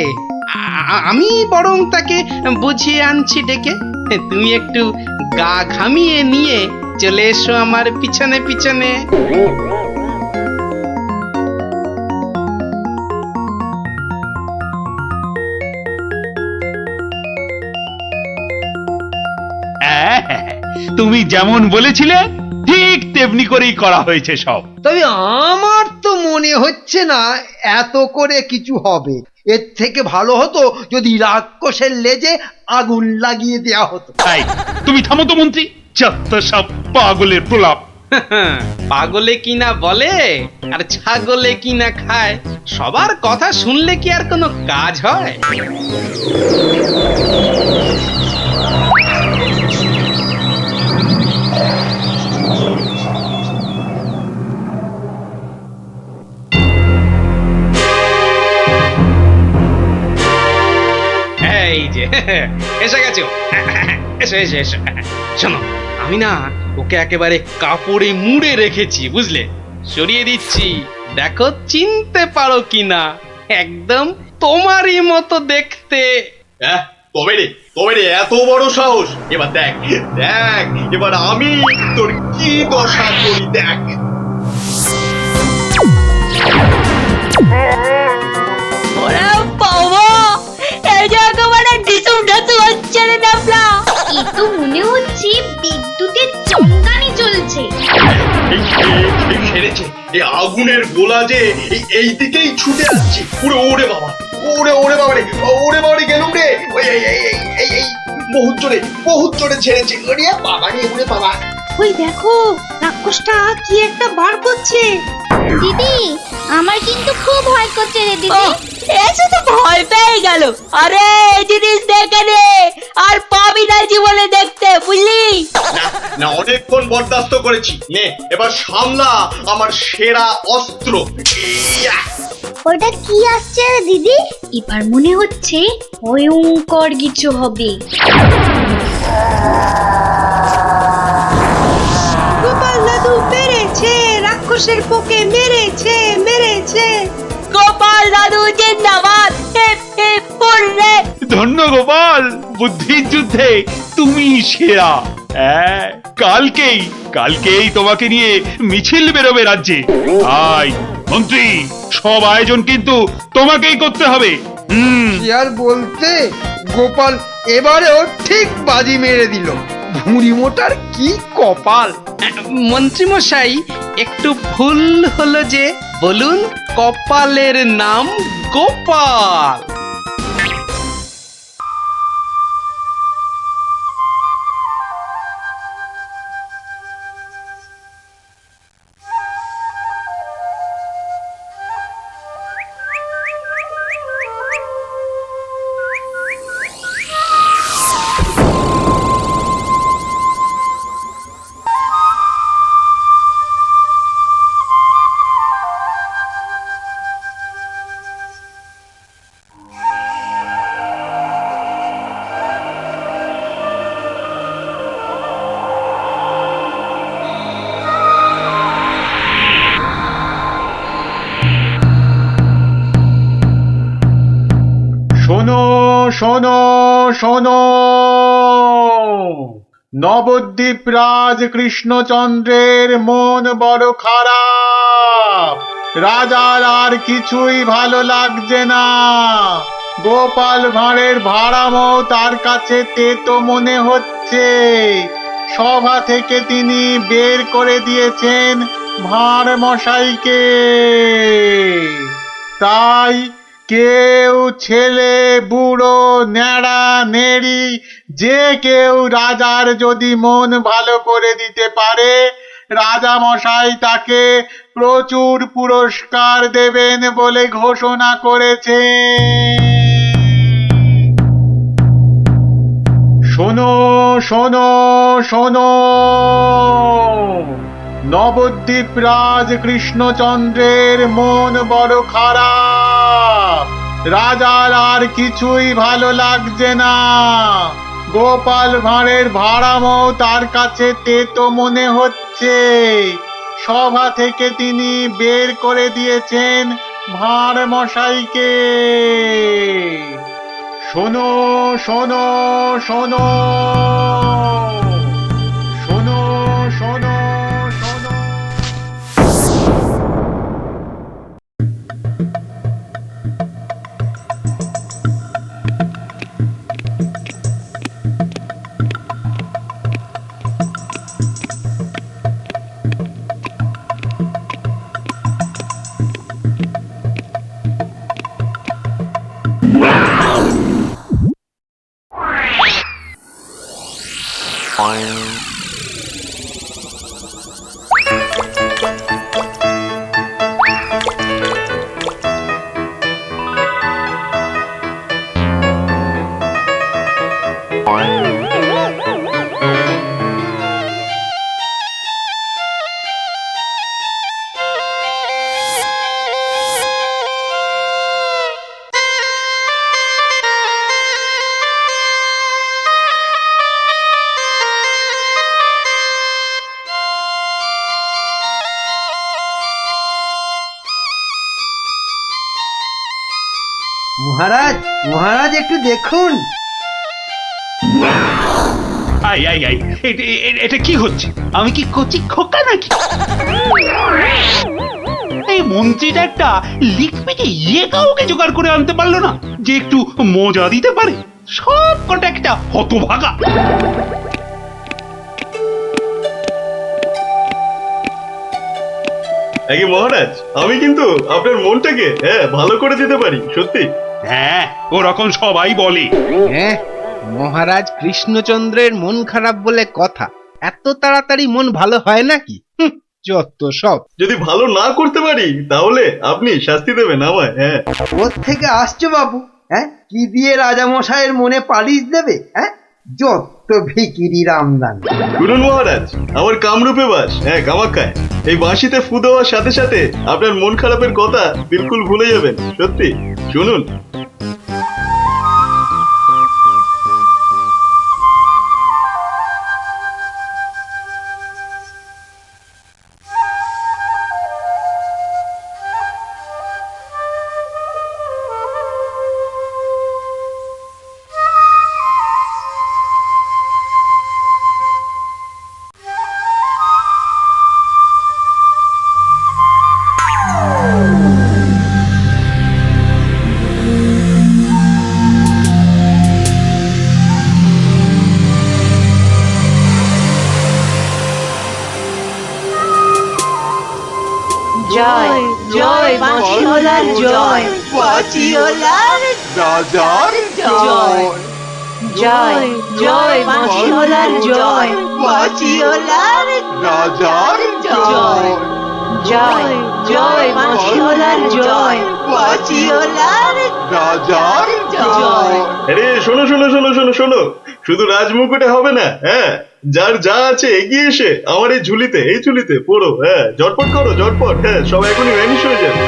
আমি বরং তাকে বুঝিয়ে আনছি ডেকে। তুমি একটু গা ঘামিয়ে নিয়ে চলে এসো আমার পিছনে পিছনে। তুমি যেমন বলেছিলে ঠিক তেমনি করেই করা হয়েছে সব। তবে আমার তো মনে হচ্ছে না এত করে কিছু হবে। এর থেকে ভালো হতো যদি রাক্ষসের লেজে আগুন লাগিয়ে দেয়া হতো। তুমি থামো তো মন্ত্রী, যত সব পাগলের প্রলাপ। পাগলে কিনা বলে আর ছাগলে কিনা খায়, সবার কথা শুনলে কি আর কোনো কাজ হয়? এই যে এসে গেছো, এসো। শোনো, আমি না ওকে একেবারে কাপড়ে মুড়ে রেখেছি, বুঝলে? সরিয়ে দিচ্ছি, দেখো চিনতে পারো কিনা। একদম তোমারই মতো দেখতে। তবে রে এত বড় সাহস! এবার দেখ এবার আমি তোর কি দশা করি, দেখ। ওরে বাবা, এই যে একেবারে ঢিসুম ঢাসু হচ্ছে রে ডাবলা। এ তো মনে হচ্ছে বিদ্যুতের চমকানি চলছে। এই খেলেছে এই আগুনের গোলা যে এই দিকেই ছুটে আসছে। ওরে ওরে বাবা, ওরে বাবা রে, ওরে বাবা রে, গেলুম রে। ওই এই বহুত জোরে ছেড়েছে। ওরে বাবা রে, ওরে বাবা। ওই দেখো রাক্ষসটা কি একটা বার করছে। দিদি আমার কিন্তু খুব ভয় করছে রে দিদি। এসে তো ভয় পেয়ে গেল। আরে এই জিনিস দেখে রে, আর পাবি না জীবনে দেখতে, বুঝলি? না অনেকক্ষণ বরদাস্ত করেছি, নে এবার সামলা আমার সেরা অস্ত্র। ইয়া! ওটা কি আসছে রে দিদি? এবার মনে হচ্ছে ভয়ঙ্কর কিছু হবে। গোপাল দাদু পেরেছে, রাক্ষসের পোকে মেরেছে। গোপাল দাদু জিন্দাবাদ। Hip hip hurray. ধন্য গোপাল, বুদ্ধির যুদ্ধে তুমি সেরা। কালকেই তোমাকে নিয়ে মিছিল বেরোবে রাজ্যে। আয় মন্ত্রী, সব আয়োজন কিন্তু তোমাকেই করতে হবে। কি আর বলতে, গোপাল এবারেও ঠিক বাজি মেরে দিল। ভুঁড়ি মোটার কি কপাল। মন্ত্রী মশাই, একটু ভুল হলো যে, বলুন কপালের নাম গোপাল। শোনো শোনো শোনো, নবদ্বীপ রাজ কৃষ্ণচন্দ্রের মন বড় খারাপ। রাজার আর কিছুই ভালো লাগছে না। গোপাল ভাঁড়ের ভাড়ামও তার কাছে তেতো মনে হচ্ছে। সভা থেকে তিনি বের করে দিয়েছেন ভাঁড় মশাইকে। তাই কেউ, ছেলে বুড়ো ন্যাড়া নেড়ি, যে কেউ রাজার যদি মন ভালো করে দিতে পারে, রাজা মশাই তাকে প্রচুর পুরস্কার দেবেন বলে ঘোষণা করেছে। শোনো শোনো শোনো, নবদ্বীপ রাজ কৃষ্ণচন্দ্রের মন বড় খারাপ। রাজার আর কিছুই ভালো লাগছে না। গোপাল ভাঁড়ের ভাড়ামও তার কাছে তেতো মনে হচ্ছে। সভা থেকে তিনি বের করে দিয়েছেন ভাঁড় মশাইকে। শোনো শোনো শোনো, শোনো শোনো শোনো। মহারাজ একটু দেখুন। এটা কি হচ্ছে? আমি কি কচি খোকা নাকি? এই মন্ত্রীটা একটা লিখপিকে কাউকে জোগাড় করে আনতে পারলো না যে একটু মজা দিতে পারে। সব কটা একটা হতভাগা। আগে মহারাজ, আমি কিন্তু আপনার মনটাকে ভালো করে দিতে পারি, সত্যি। হ্যাঁ, ওরকম সবাই বলে। হ্যাঁ, মহারাজ কৃষ্ণচন্দ্রের মন খারাপ বলে কথা। এত তাড়াতাড়ি মন ভালো হয় নাকি? যত সব। যদি ভালো না করতে পারি তাহলে আপনি শাস্তি দেবেন আমায়। হ্যাঁ, কোত্থেকে আসছো বাবু? হ্যাঁ, কি দিয়ে রাজামশাইয়ের মনে পালিশ দেবে? হ্যাঁ, যত ভিকিরি রামদান। শুনুন মহারাজ, আমার কামরূপে বাস, কামাখ্যায়। এই বাঁশিতে ফু দেওয়ার সাথে সাথে আপনার মন খারাপের কথা বিলকুল ভুলে যাবেন, সত্যি। শুনুন। জয় জয় বাঁশিওয়ালার জয়, বাঁশিওয়ালার রাজার জয়। জয় জয় বাঁশিওয়ালার জয়, বাঁশিওয়ালার রাজার জয়। জয় জয় বাঁশিওয়ালার জয়, বাঁশিওয়ালার রাজার জয়। আরে শোনো শোনো শোনো শোনো শোনো, শুধু রাজমুকুটে হবে না। যার যা আছে এগিয়ে এসে আমার এই ঝুলিতে পড়ো। ঝটপট করো, ঝটপট। সব এখনই ভ্যানিশ হয়ে যাবে।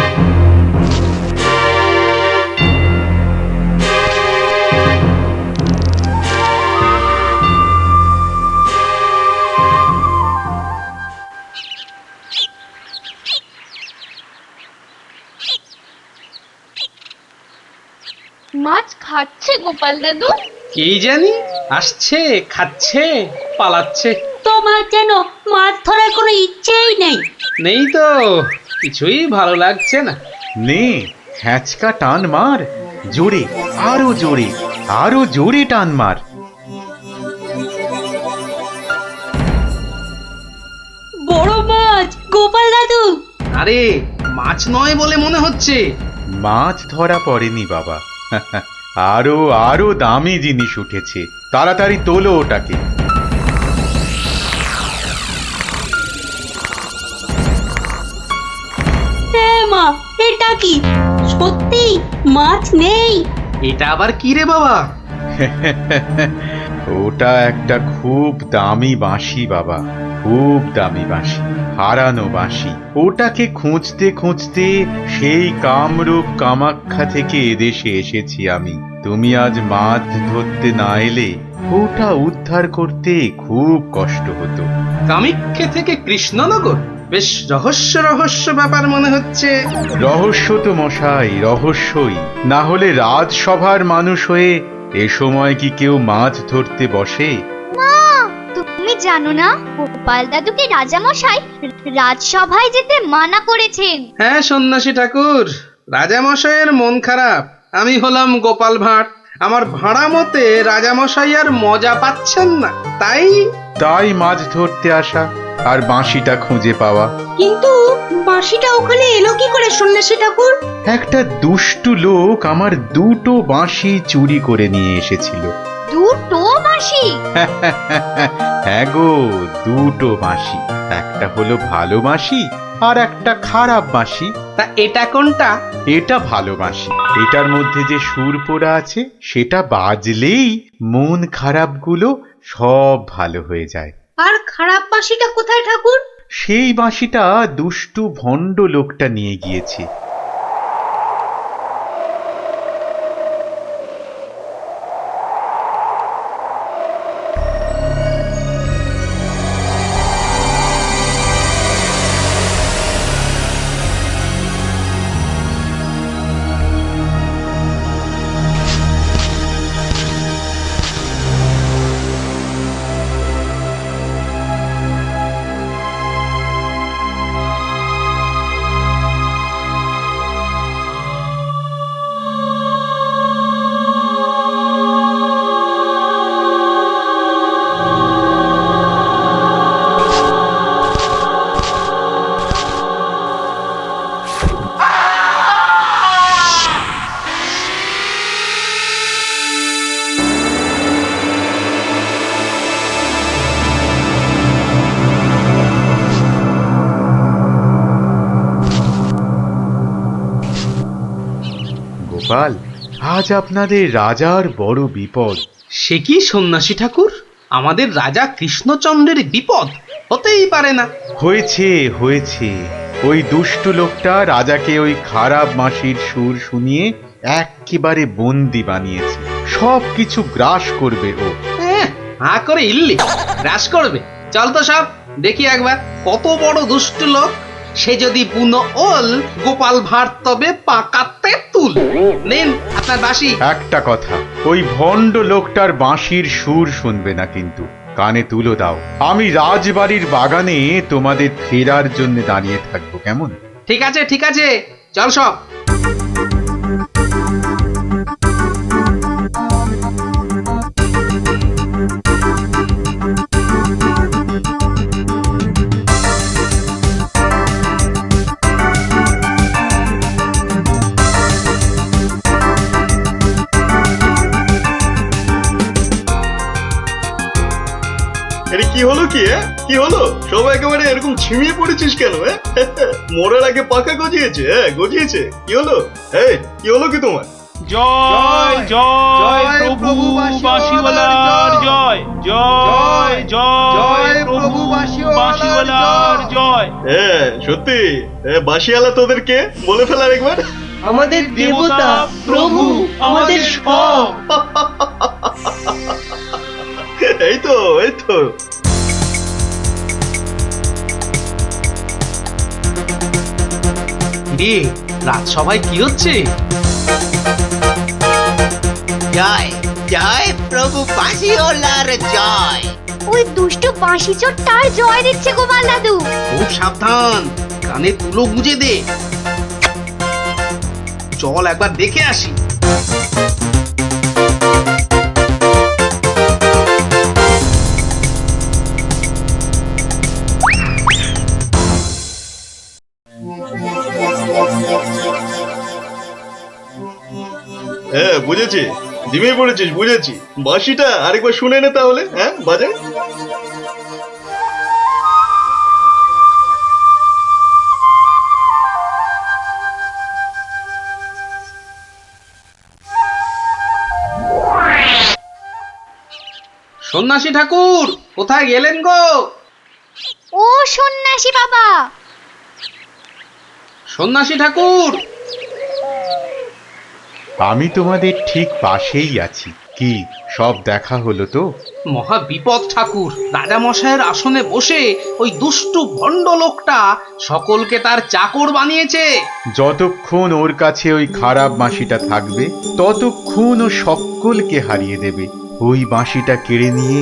মাছ খাচ্ছে গোপাল দাদু? কি জানি, আসছে, খাচ্ছে, পালাচ্ছে। তোমার যেন মাছ ধরার কোনো ইচ্ছেই নেই। নেই তো, কিছুই ভালো লাগছে না। নে, হ্যাঁচকা টান মার, জোরে, আরো জোরে, আরো জোরে টান মার। বড় মাছ, গোপাল দাদু। আরে মাছ নয় বলে মনে হচ্ছে। মাছ ধরা পড়েনি বাবা, আরো আরো দামি জিনিস উঠেছে। তাড়াতাড়ি তোলো ওটাকে। মা, এটা কি সত্যি মাছ নেই? এটা আবার কি রে বাবা? ওটা একটা খুব দামি বাঁশি বাবা, খুব দামি বাঁশি, হারানো বাঁশি। ওটাকে খুঁজতে খুঁজতে সেই কামরূপ কামাখ্যা থেকে এদেশে এসেছি আমি। তুমি আজ মাছ ধরতে না এলে ওটা উদ্ধার করতে খুব কষ্ট হতো। কামাখ্যা থেকে কৃষ্ণনগর? বেশ রহস্য রহস্য ব্যাপার মনে হচ্ছে। রহস্য তো মশাই, রহস্যই। না হলে রাজসভার মানুষ হয়ে এ সময় কি কেউ মাছ ধরতে বসে? মা, তুমি জানো না গোপাল দাদুকে রাজামশাই রাজসভায় যেতে মানা করেছেন। হ্যাঁ সন্ন্যাসী ঠাকুর, রাজামশাইয়ের মন খারাপ। আমি হলাম গোপাল ভাঁড়। আমার ভাড়া মতে রাজামশাই আর মজা পাচ্ছেন না, তাই মাছ ধরতে আসা আর বাঁশিটা খুঁজে পাওয়া। কিন্তু বাঁশিটা ওখানে এলো কি করে সন্ন্যাসী ঠাকুর? একটা দুষ্টু লোক আমার দুটো বাঁশি চুরি করে নিয়ে এসেছিল। দুটো বাঁশি? হ্যাঁ গো, দুটো বাঁশি। একটা হলো ভালো বাঁশি আর একটা খারাপ বাঁশি। তা এটা কোনটা? এটা ভালো বাঁশি। এটার মধ্যে যে সুর পোড়া আছে সেটা বাজলেই মন খারাপগুলো সব ভালো হয়ে যায়। আর খারাপ বাঁশিটা কোথায় ঠাকুর? সেই বাঁশিটা দুষ্টু ভণ্ড লোকটা নিয়ে গিয়েছে। গোপাল, আজ আপনাদের রাজার বড় বিপদ। সে কি সন্ন্যাসী ঠাকুর, আমাদের রাজা কৃষ্ণচন্দ্রের বিপদ হতেই পারে না। হয়েছে হয়েছে, ওই দুষ্টু লোকটা রাজাকে ওই খারাপ মাসির সুর শুনিয়ে একেবারে বন্দি বানিয়েছে। সব কিছু গ্রাস করবে ও। হা করে ইল্লি গ্রাস করবে? চল তো সব দেখি একবার, কত বড় দুষ্ট লোক। সে যদি বুনো ওল, গোপাল ভাঁড় তবে পাকাতে তুল। নিন আপনার বাঁশি। একটা কথা, ওই ভণ্ড লোকটার বাঁশির সুর শুনবে না কিন্তু, কানে তুলো দাও। আমি রাজবাড়ির বাগানে তোমাদের ফেরার জন্য দাঁড়িয়ে থাকবো, কেমন? ঠিক আছে ঠিক আছে, চল সব। আরে কি হলো কি? কি হলো? সব একেবারে এরকম ছিমিয়ে পড়েছিস কেন? মরার আগে পাকা গজিয়েছে? গজিয়েছে? কি হলো? কি হলো কি তোমার? জয় জয় প্রভু বাঁশিওয়ালার জয়, জয় জয় প্রভু বাঁশিওয়ালার জয়। সত্যি বাঁশিওয়ালা তোদের কে বলে ফেলার একবার? আমাদের দেবতা, প্রভু, আমাদের সব। এই তো এই তো। রাত সবাই কি হচ্ছে? জয় জয় প্রভু বাঁশিওয়ালার জয়। ওই দুষ্ট বাঁশি চোরটার জয় দিচ্ছে গোপাল দাদু। খুব সাবধান, কানে তুলো গুজে দে। চল একবার দেখে আসি। বুঝেছি, জিমে পড়েছিস, বুঝেছি। বাঁশিটা আরেকবার শুনে নে তাহলে। বাজে। সন্ন্যাসী ঠাকুর কোথায় গেলেন গো? ও সন্ন্যাসী বাবা! সন্ন্যাসী ঠাকুর! আমি তোমাদের ঠিক পাশেই আছি। কি সব দেখা হলো তো? মহা বিপদ ঠাকুর। রাজা মশাইয়ের আসনে বসে ওই দুষ্টু ভণ্ড লোকটা সকলকে তার চাকর বানিয়েছে। যতক্ষণ ওর কাছে ওই খারাপ বাঁশিটা থাকবে, ততক্ষণ ও সকলকে হারিয়ে দেবে। ওই বাঁশিটা কেড়ে নিয়ে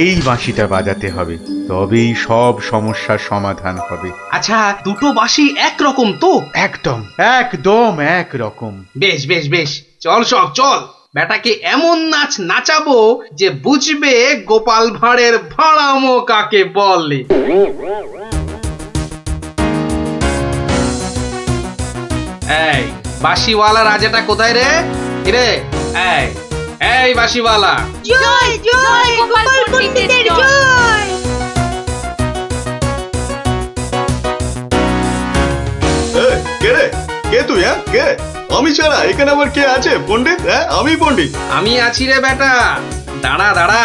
এই বাঁশিটা বাজাতে হবে, তবেই সব সমস্যার সমাধান হবে। আচ্ছা, দুটো বাঁশি একরকম তো? একদম একদম একরকম। বেশ বেশ বেশ, চল সব চল। বেটাকে এমন নাচ নাচাবো যে বুঝবে গোপাল ভাঁড়ের ভাড়ামো কাকে বলে। এই বাঁশিওয়ালা রাজাটা কোথায় রে? রে এই বাঁশিওয়ালা। জয় জয় গোপাল পণ্ডিতের জয়। কে রে? কে তুই? কে? আমি ছাড়া এখানে আবার কে আছে? পণ্ডিত? আমি পণ্ডিত। আমি আছি রে বেটা। দাঁড়া দাঁড়া,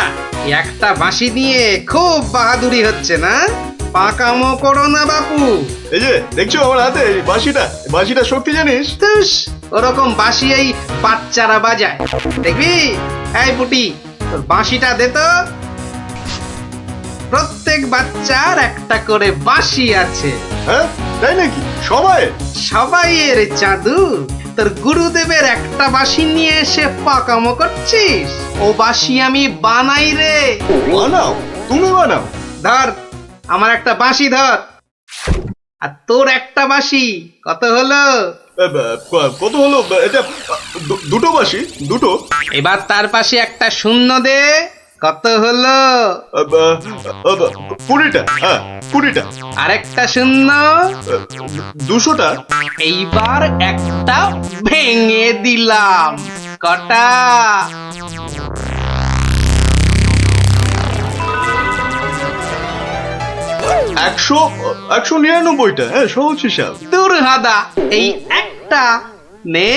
একটা বাঁশি নিয়ে খুব বাহাদুরি হচ্ছে না? পাকামো করো না বাপু। এই যে দেখছো আমার হাতে বাঁশিটা শক্তি জানিস? ওরকম বাঁশি এই বাচ্চারা বাজায়, দেখবি? এই পুটি, তোর বাঁশিটা দে তো। প্রত্যেক বাচ্চার একটা করে বাঁশি আছে। তাই নাকি? সবাইয়ের চাঁদু। তোর গুরুদেবের একটা বাঁশি নিয়ে এসে পাকামো করছিস? ও বাঁশি আমি বানাই রে। বানাও? তুমি বানাও? ধর আমার একটা বাঁশি ধর, আর তোর একটা বাঁশি। কত হলো? কত হলো? এটা দুটো বাঁশি, দুটো। এবার তার পাশে একটা শূন্য দে। কত হলো? 20টা। 20টা। আরেকটা শূন্য। 200টা। এইবার একটা ভেঙে দিলাম। কটা? 199টা। সহজ হিসাব। দূর হাদা, এই একটা নে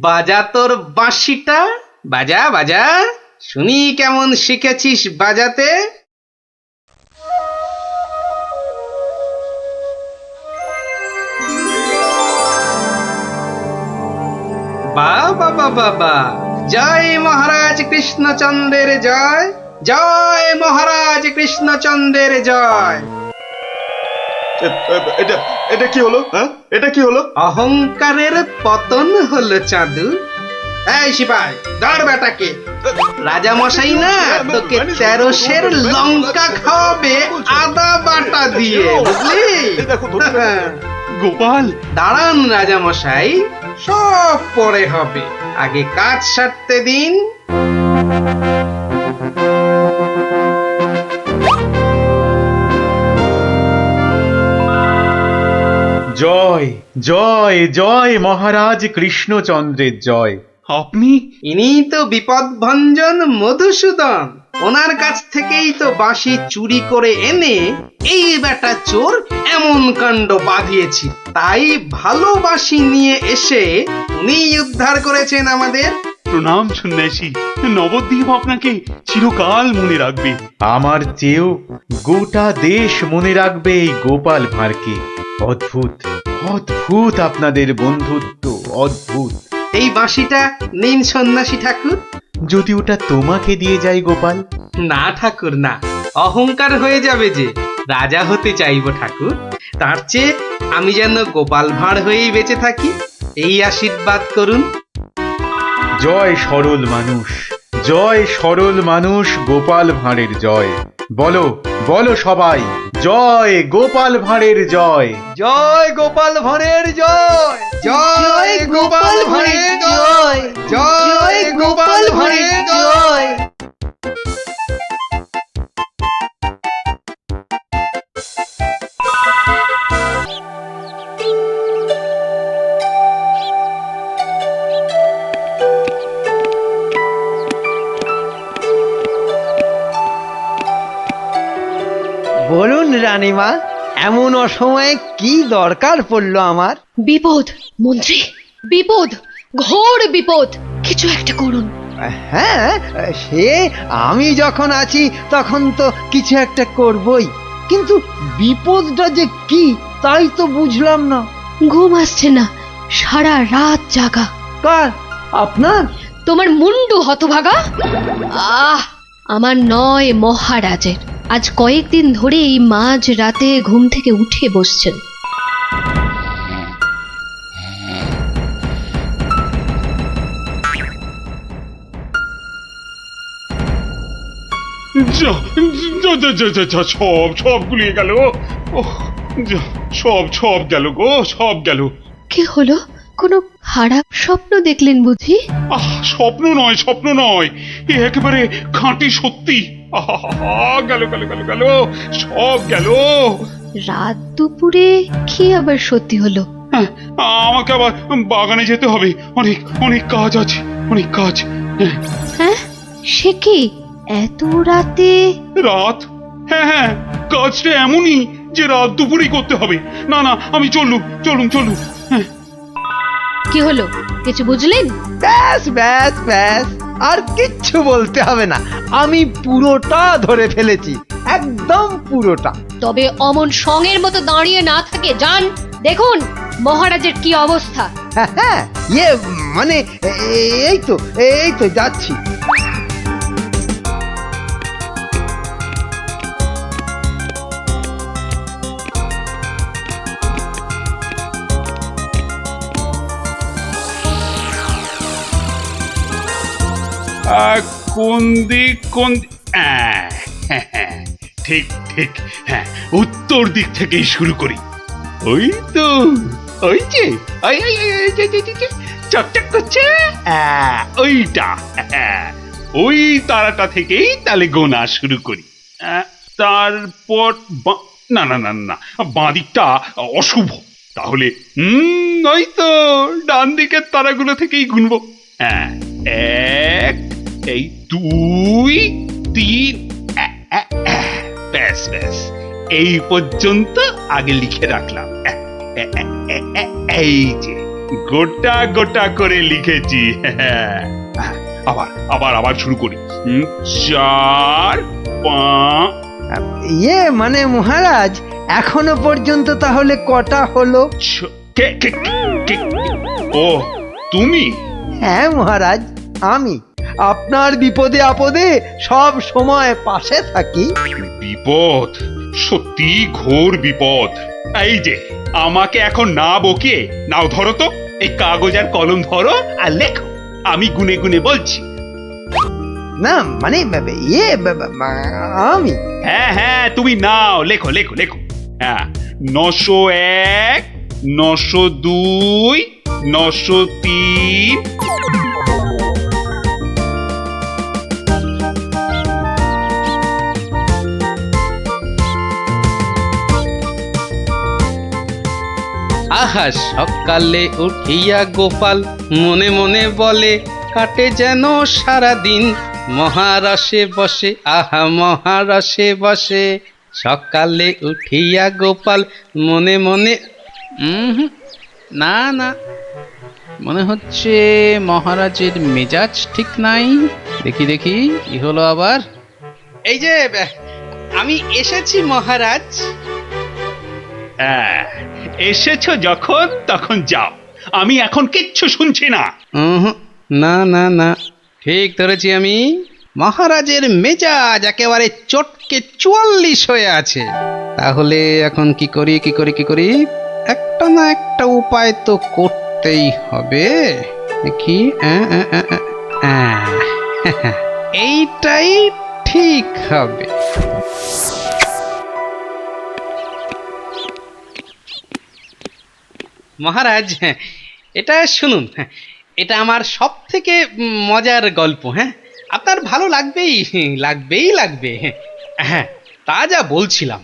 বাজা তোর বাঁশিটা, বাজা বাজা, শুনি কেমন শিখেছিস বাজাতে। বাবা বাবা বা, জয় মহারাজ কৃষ্ণচন্দ্রের জয়, জয় মহারাজ কৃষ্ণচন্দ্রের জয়। এটা এটা কি হলো? হ্যাঁ, এটা কি হলো? অহংকারের পতন হলো চাঁদু। এই সিপাই, ধর বেটাকে। রাজা মশাই না তোকে 13 সের লঙ্কা খাওয়াবে আদা বাটা দিয়ে, বুঝলি? গোপাল, দাঁড়ান রাজা মশাই, সব পরে হবে, আগে কাজ সারতে দিন। জয় জয় জয় মহারাজ কৃষ্ণচন্দ্রের জয়। আপনি? ইনি তো বিপদ ভঞ্জন মধুসূদন, ওনার কাছ থেকেই তো বাঁশি চুরি করে এনে এই বেটা চোর এমন কাণ্ড বাঁধিয়েছি। তাই ভালো বাঁশি নিয়ে এসে উনি উদ্ধার করেছেন আমাদের। প্রণাম সন্ন্যাসী, নবদ্বীপ আপনাকে চিরকাল মনে রাখবে। আমার চেয়েও গোটা দেশ মনে রাখবে এই গোপাল ভাঁড়কে। অদ্ভুত অদ্ভুত আপনাদের বন্ধুত্ব, অদ্ভুত। এই বাঁশিটা নিন সন্ন্যাসী ঠাকুর। যদি ওটা তোমাকে দিয়ে যাই গোপাল? না ঠাকুর না, অহংকার হয়ে যাবে যে। রাজা হতে চাইবো ঠাকুর, তার চেয়ে আমি যেন গোপাল ভাঁড় হয়েই বেঁচে থাকি, এই আশীর্বাদ করুন। জয় সরল মানুষ, জয় সরল মানুষ, গোপাল ভাঁড়ের জয়। বলো বলো সবাই, জয় গোপাল ভাঁড়ের জয়। জয় গোপাল ভাঁড়ের জয়, জয় গোপাল ভাঁড়ের জয়, জয় গোপাল ভাঁড়ের জয়। বলুন রানীমা, এমন অসময়ে কি দরকার পড়লো আমার? বিপদ মন্ত্রী, বিপদ, ঘোর বিপদ, কিছু একটা করুন। হ্যাঁ, সে আমি যখন আছি তখন তো কিছু একটা করবই, কিন্তু বিপদটা যে কি তাই তো বুঝলাম না। ঘুম আসছে না, সারা রাত জাগা। কার? আপনার? তোমার মুন্ডু হতভাগা। আমার নয়, মহারাজের। আজ কয়েকদিন ধরেই মাঝ রাতে ঘুম থেকে উঠে বসছেন। যা যা যা যা যা যা, সব সব গুলিয়ে গেল। ওহ, যা, সব গেল গো, সব গেল। কি হলো? কোনো খারাপ স্বপ্ন দেখলেন বুঝি? স্বপ্ন নয়, স্বপ্ন নয়, এ একেবারে খাঁটি সত্যি। গেল গেল গেল গেল, সব গেল। রাত দুপুরে কি আবার সত্যি হলো? আমাকে আবার বাগানে যেতে হবে, অনেক অনেক কাজ আছে, অনেক কাজ। হ্যাঁ, সে কি এত রাতে? রাত? হ্যাঁ হ্যাঁ, কাজটা এমনই যে রাত দুপুরেই করতে হবে। না না, আমি চলুন চলুন চলুন। কি হলো, কিছু বুঝলেন? ব্যাস ব্যাস ব্যাস, আর কিচ্ছু বলতে হবে না, আমি পুরোটা ধরে ফেলেছি, একদম পুরোটা। তবে অমন সঙ্গের মতো দাঁড়িয়ে না থাকে, যান দেখুন মহারাজের কি অবস্থা। হ্যাঁ, ইয়ে মানে এই তো যাচ্ছি। কোন দিক, কোন ঠিক ঠিক, হ্যাঁ, উত্তর দিক থেকেই শুরু করি। ওই তো, ওই যে চকচক করছে, ওইটা, ওই তারাটা থেকেই তাহলে গোনা শুরু করি। তারপর না না না না, বাঁ দিকটা অশুভ, তাহলে ওই তো ডান দিকের তারাগুলো থেকেই গুনবো। হ্যাঁ, 1, এই 2, 3, ব্যাস ব্যাস, এই পর্যন্ত আগে লিখে রাখলাম। এই যে গোটা গোটা করে লিখেছি। আবার আবার আবার শুরু করি। 4 5 ইয়ে মানে মহারাজ এখনো পর্যন্ত তাহলে কটা হলো? ও তুমি? হ্যাঁ মহারাজ, আমি আপনার বিপদে আপদে সব সময় পাশে থাকি। বিপদ, সত্যি ঘোর বিপদ। এই যে আমাকে এখন না বকে নাও, ধরো তো এই কাগজ আর কলম ধরো আর লেখো, আমি গুনে গুনে বলছি। না মানে ইয়ে আমি। হ্যাঁ হ্যাঁ তুমি নাও, লেখো লেখো লেখো। হ্যাঁ, 901, 902, 903। আহা সকালে উঠিয়া গোপাল মনে মনে বলে, কাটে যেন সারা দিন মহারসে বসে, আহা মহারসে বসে। সকালে উঠিয়া গোপাল মনে মনে, না না, মনে হচ্ছে মহারাজের মেজাজ ঠিক নাই। দেখি দেখি কি হলো আবার। এই যে আমি এসেছি মহারাজ। এসেছো যখন তখন যাও, আমি এখন কিচ্ছু শুনছি না। না না না, ঠিক ধরেছি আমি। মহারাজের মেজাজ একেবারে চটকে 44 হয়ে আছে। তাহলে এখন কি করি কি করি কি করি? একটা না একটা উপায় তো করতেই হবে। দেখি, এইটাই ঠিক হবে। মহারাজ এটা শুনুন, এটা আমার সব থেকে মজার গল্প। হ্যাঁ, আপনার ভালো লাগবেই লাগবেই লাগবে। হ্যাঁ, তা যা বলছিলাম,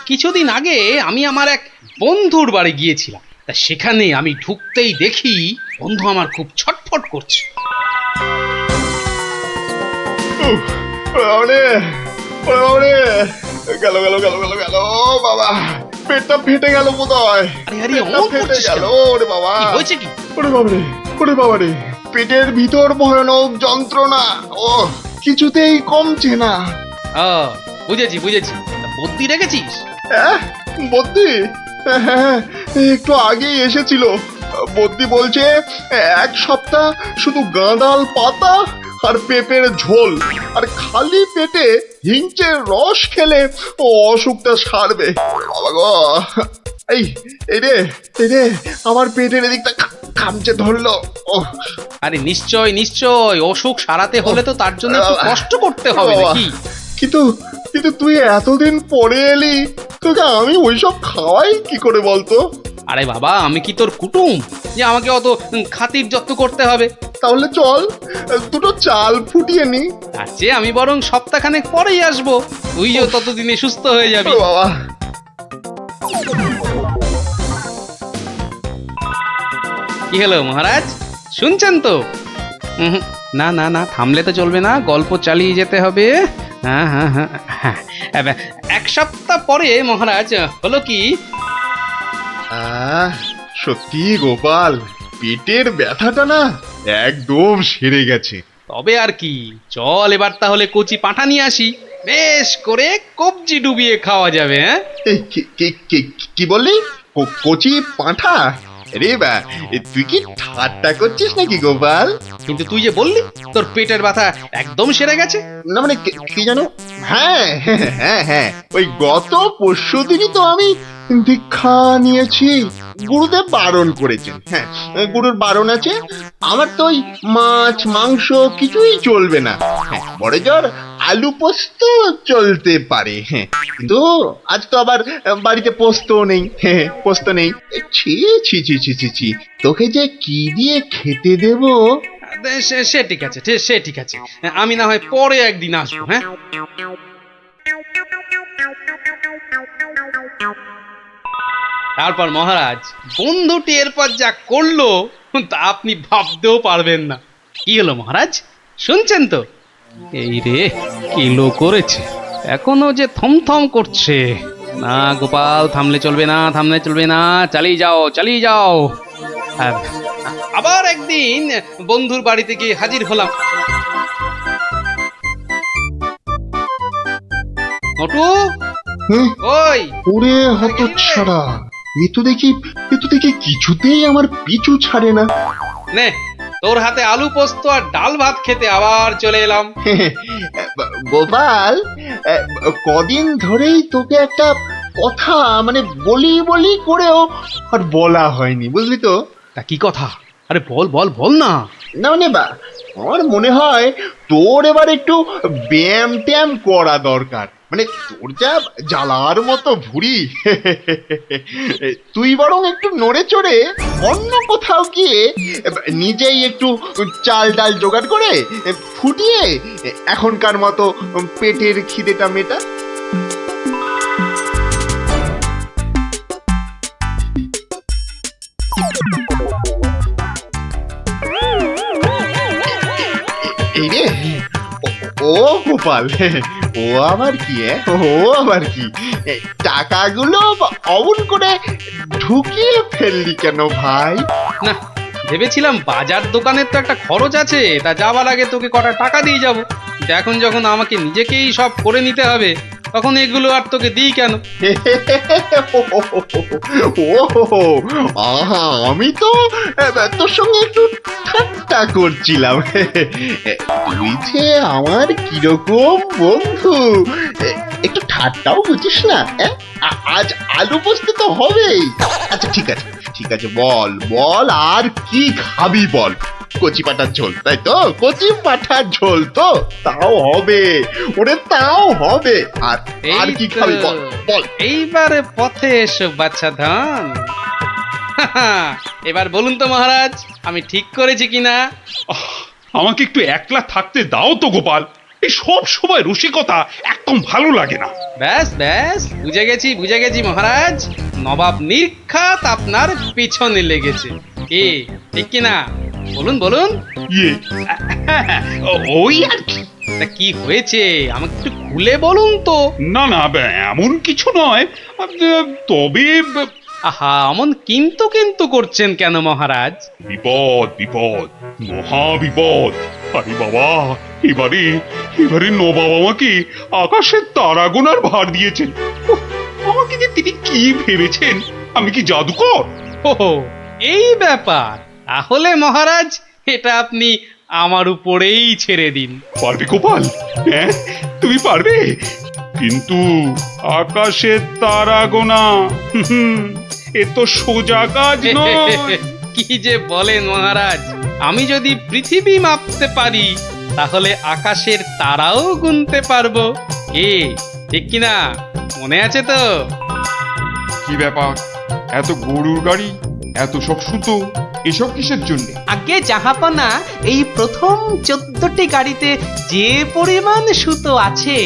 কিছুদিন আগে আমি আমার এক বন্ধুর বাড়ি গিয়েছিলাম। তা সেখানে আমি ঢুকতেই দেখি বন্ধু আমার খুব ছটফট করছে। গেল গেল গেল গেল গেল বাবা, পেটটা ফেটে গেল বোধহয়। ফেটে গেল ওরে বাবা। হয়েছে কি? ওরে বাবারে, ওরে বাবারে, পেটের ভিতর ভয়ানক যন্ত্রণা, ও কিছুতেই কমছে না। বুঝেছি বুঝেছি, বুদ্ধি রেখেছিস? বদ্যি? হ্যাঁ, একটু আগেই এসেছিল। বদ্যি বলছে 1 সপ্তাহ শুধু গাঁদাল পাতা আর পেঁপের ঝোল আর খালি পেটে হিংচের রস খেলে ও অসুখটা সারবে। বাবা গো, এই রে এই রে, আমার পেটের এদিকটা খামচে ধরলো। আরে নিশ্চয় নিশ্চয়, অসুখ সারাতে হলে তো তার জন্য একটু কষ্ট করতে হবে নাকি? কিন্তু কিন্তু তুই এতদিন পরে এলি, তোকে আমি ওইসব খাওয়াই কি করে বলতো? আরে বাবা, আমি কি তোর কুটুম যে আমাকে অত খাতির যত্ন করতে হবে? তাহলে চল দুটো চাল ফুটিয়ে নি। তার চেয়ে আমি বরং সপ্তাহখানেক পরেই আসবো, তুইও ততদিনে সুস্থ হয়ে যাবি। বাবা, কি হলো মহারাজ, শুনছেন তো? না না না, থামলে তো চলবে না, গল্প চালিয়ে যেতে হবে। হ্যাঁ হ্যাঁ হ্যাঁ হ্যাঁ, 1 সপ্তাহ পরে মহারাজ হলো কি, সত্যি গোপাল, পেটের ব্যথাটা না একদম সেরে গেছে। তবে আর কি, চল এবার তাহলে কচি পাঁঠা নিয়ে আসি, বেশ করে কবজি ডুবিয়ে খাওয়া যাবে। হ্যাঁ, কি বললি? কচি পাঁঠা? রে বা, তুই কি ঠাট্টা করছিস নাকি গোপাল? কিন্তু তুই যে বললি তোর পেটের ব্যথা একদম সেরে গেছে। না মানে কি জানো, হ্যাঁ হ্যাঁ হ্যাঁ, ওই গত পরশুদিনই তো আমি দীক্ষা নিয়েছি। গুরুদেব বারণ করেছেন। হ্যাঁ, গুরুর বারণ আছে। আমার তো ওই মাছ মাংস কিছুই চলবে না। হ্যাঁ, বড় জোর আলু পোস্ত চলতে পারে। হ্যাঁ, কিন্তু আজ তো আবার বাড়িতে পোস্ত নেই। হ্যাঁ, পোস্ত নেই। ছি ছি ছি ছি ছি ছি, তোকে যে কি দিয়ে খেতে দেব? সে ঠিক আছে, সে ঠিক আছে, আমি না হয় পরে একদিন আসবো। হ্যাঁ, তারপর মহারাজ বন্ধুটি এরপর যা করলো তা আপনি ভাবতেও পারবেন না। কি হলো মহারাজ, শুনছেন তো? এই রে, কিলো করেছে, এখনো যে থমথম করছে। না গোপাল, থামলে চলবে না, থামলে চলবে না, চালিয়ে যাও চালিয়ে যাও। আবার একদিন বন্ধুর বাড়িতে গিয়ে হাজির হলাম। মোটু, ওই ওরে হতচ্ছাড়া, এ তো দেখি কিছুতেই আমার পিছু ছাড়ে না। নে তোর হাতে আলু পোস্ত আর ডাল ভাত খেতে আবার চলে এলাম। গোপাল, কদিন ধরেই তোকে একটা কথা মানে বলি করেও আর বলা হয়নি, বুঝলি তো? তা কি কথা? আরে বল বল বল না। না মানে আমার মনে হয় তোর এবার একটু ব্যায়াম ট্যায়াম করা দরকার। মানে তোর যা জ্বালার মতো ভুঁড়ি, তুই বরং একটু নড়ে চড়ে অন্য কোথাও গিয়ে নিজেই একটু চাল ডাল জোগাড় করে ফুটিয়ে এখনকার মতো পেটের খিদেটা মেটা। এই রে, ও গোপাল, ও আবার কি? ও আবার কি টাকাগুলো অমন করে ঢুকিয়ে ফেললি কেন ভাই? না, ভেবেছিলাম বাজার দোকানের তো একটা খরচ আছে, তা যাওয়ার আগে তোকে কটা টাকা দিয়ে যাব। এখন যখন আমাকে নিজেকেই সব করে নিতে হবে, তখন এগুলো আর তোকে দিই কেন? ও আহা, আমি তো তোর সঙ্গে একটু ঠাট্টা করছিলাম। তুই যে আমার কিরকম বন্ধু, একটু ঠাট্টাও বুঝিস না? আজ আলু পোস্ত তো হবেই। আচ্ছা ঠিক আছে, বল আর কি খাবি বল? কচি পাঠার ঝোল, তাই তো? কচি পাঠার ঝোল তো তাও হবে, ওরে তাও হবে। আর কি খাবি বল? এইবারে পথে এসো বাচ্চা ধন। এবার বলুন তো মহারাজ, আমি ঠিক করেছি কিনা? আমাকে একটু একলা থাকতে দাও তো গোপাল, এই সব সময় রসিকতা একদম ভালো লাগে না। ব্যাস বুঝে গেছি মহারাজ, নবাব নির্ঘাত আপনার পিছনে লেগেছে। কি ঠিক কিনা? বলুন। ইয়ে, ওই আর কি। তা কি হয়েছে আমাকে একটু খুলে বলুন তো। না এমন কিছু নয়, তবে আহা, অমন কিন্তু করছেন কেন মহারাজ? বিপদ, মহা বিপদ। আরে বাবা, এবারে নবাব আমাকে আকাশের তারা গোনার ভার দিয়েছেন। আমাকে যে তিনি কি ভেবেছেন, আমি কি জাদুকর? ও এই ব্যাপার, তাহলে মহারাজ এটা আপনি আমার উপরেই ছেড়ে দিন। পারবে গোপাল? হ্যাঁ, তুমি পারবে? কিন্তু আকাশের তারা গোনা এ তো সোজা কাজ নয়। কি যে বলেন মহারাজ, আমি যদি পৃথিবী মাপতে পারি, তাহলে আকাশের তারাও গুনতে পারবো। কি ঠিক কিনা? মনে আছে তো? কি ব্যাপার, এত গরুর গাড়ি, এত সব সুতো, এসব কিসের জন্য? আগে জাহাপনা, এই প্রথম 14টি গাড়িতে যে পরিমাণ সুতো আছে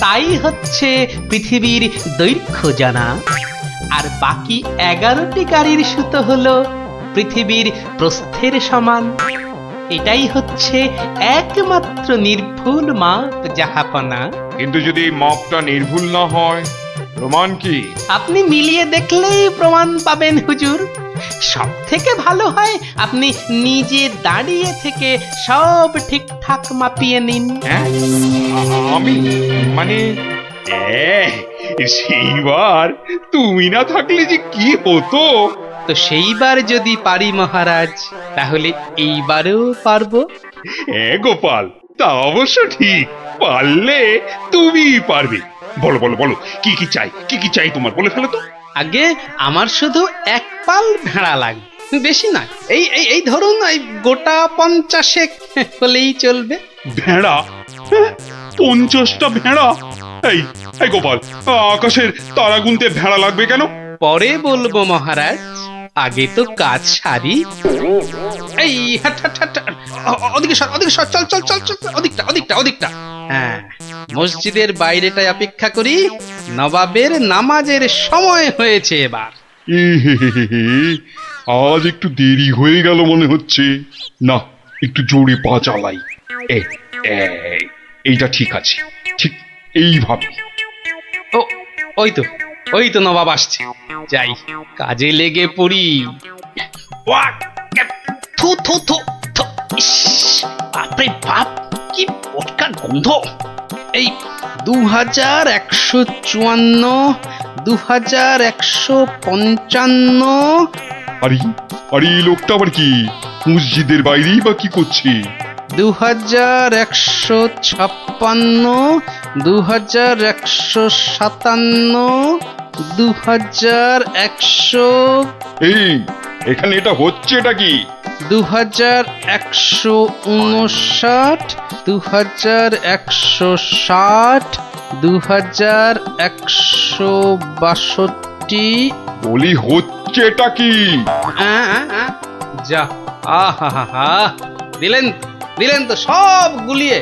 তাই হচ্ছে পৃথিবীর দৈর্ঘ্য জানা, আর বাকি 11টি গাড়ির সুতো হলো পৃথিবীর প্রস্থের সমান। এটাই হচ্ছে একমাত্র নির্ভুল মাপ জাহাপনা। কিন্তু যদি এই মাপটা নির্ভুল না হয়, প্রমাণ কি? আপনি মিলিয়ে দেখলেই প্রমাণ পাবেন হুজুর। সব থেকে ভালো হয় আপনি নিজে দাঁড়িয়ে থেকে সব ঠিকঠাক মাপিয়ে নিন। আমি মানে সেইবার তুমি না থাকলে যে কি হতো। তো সেইবার যদি পারি মহারাজ, তাহলে এইবারেও পারবো। হ্যাঁ গোপাল, তা অবশ্য ঠিক, পারলে তুমি পারবে। বলো কি চাই তোমার, বলে ফেলো তো। আগে আমার শুধু এক পাল ভেড়া লাগবে, বেশি না। এই ধরুন, এই গোটা 50 হলেই চলবে। ভেড়া? 50টা ভেড়া? এই গোপাল, আকাশের তারা গুনতে ভেড়া লাগবে কেন? পরে বলবো মহারাজ, আগে তো কাজ সারি। এই ওদিকে সর, চল, ওদিকটা। হ্যাঁ, মসজিদের বাইরেটায় অপেক্ষা করি, নবাবের নামাজের সময় হয়েছে এবার। আজ একটু দেরি হয়ে গেল মনে হচ্ছে। না, একটু জোরে পা চালাই। এইটা ঠিক আছে, ঠিক এইভাবে। ওই তো নবাব আসছে, যাই কাজে লেগে পড়ি। থু থু থু থু। ইস, বাপরে বাপ, কি পটকা গন্ধ। এই 2154, 2155। আরে আরে এই লোকটা আবার কি মসজিদের বাইরেই বা কি করছে? 2156, 2157, 2100, এই এখানে এটা হচ্ছেটা কি? 2159, 2160, 2162। বলি হচ্ছেটা কি? যা, আহা, দিলেন দিলেন তো সব গুলিয়ে।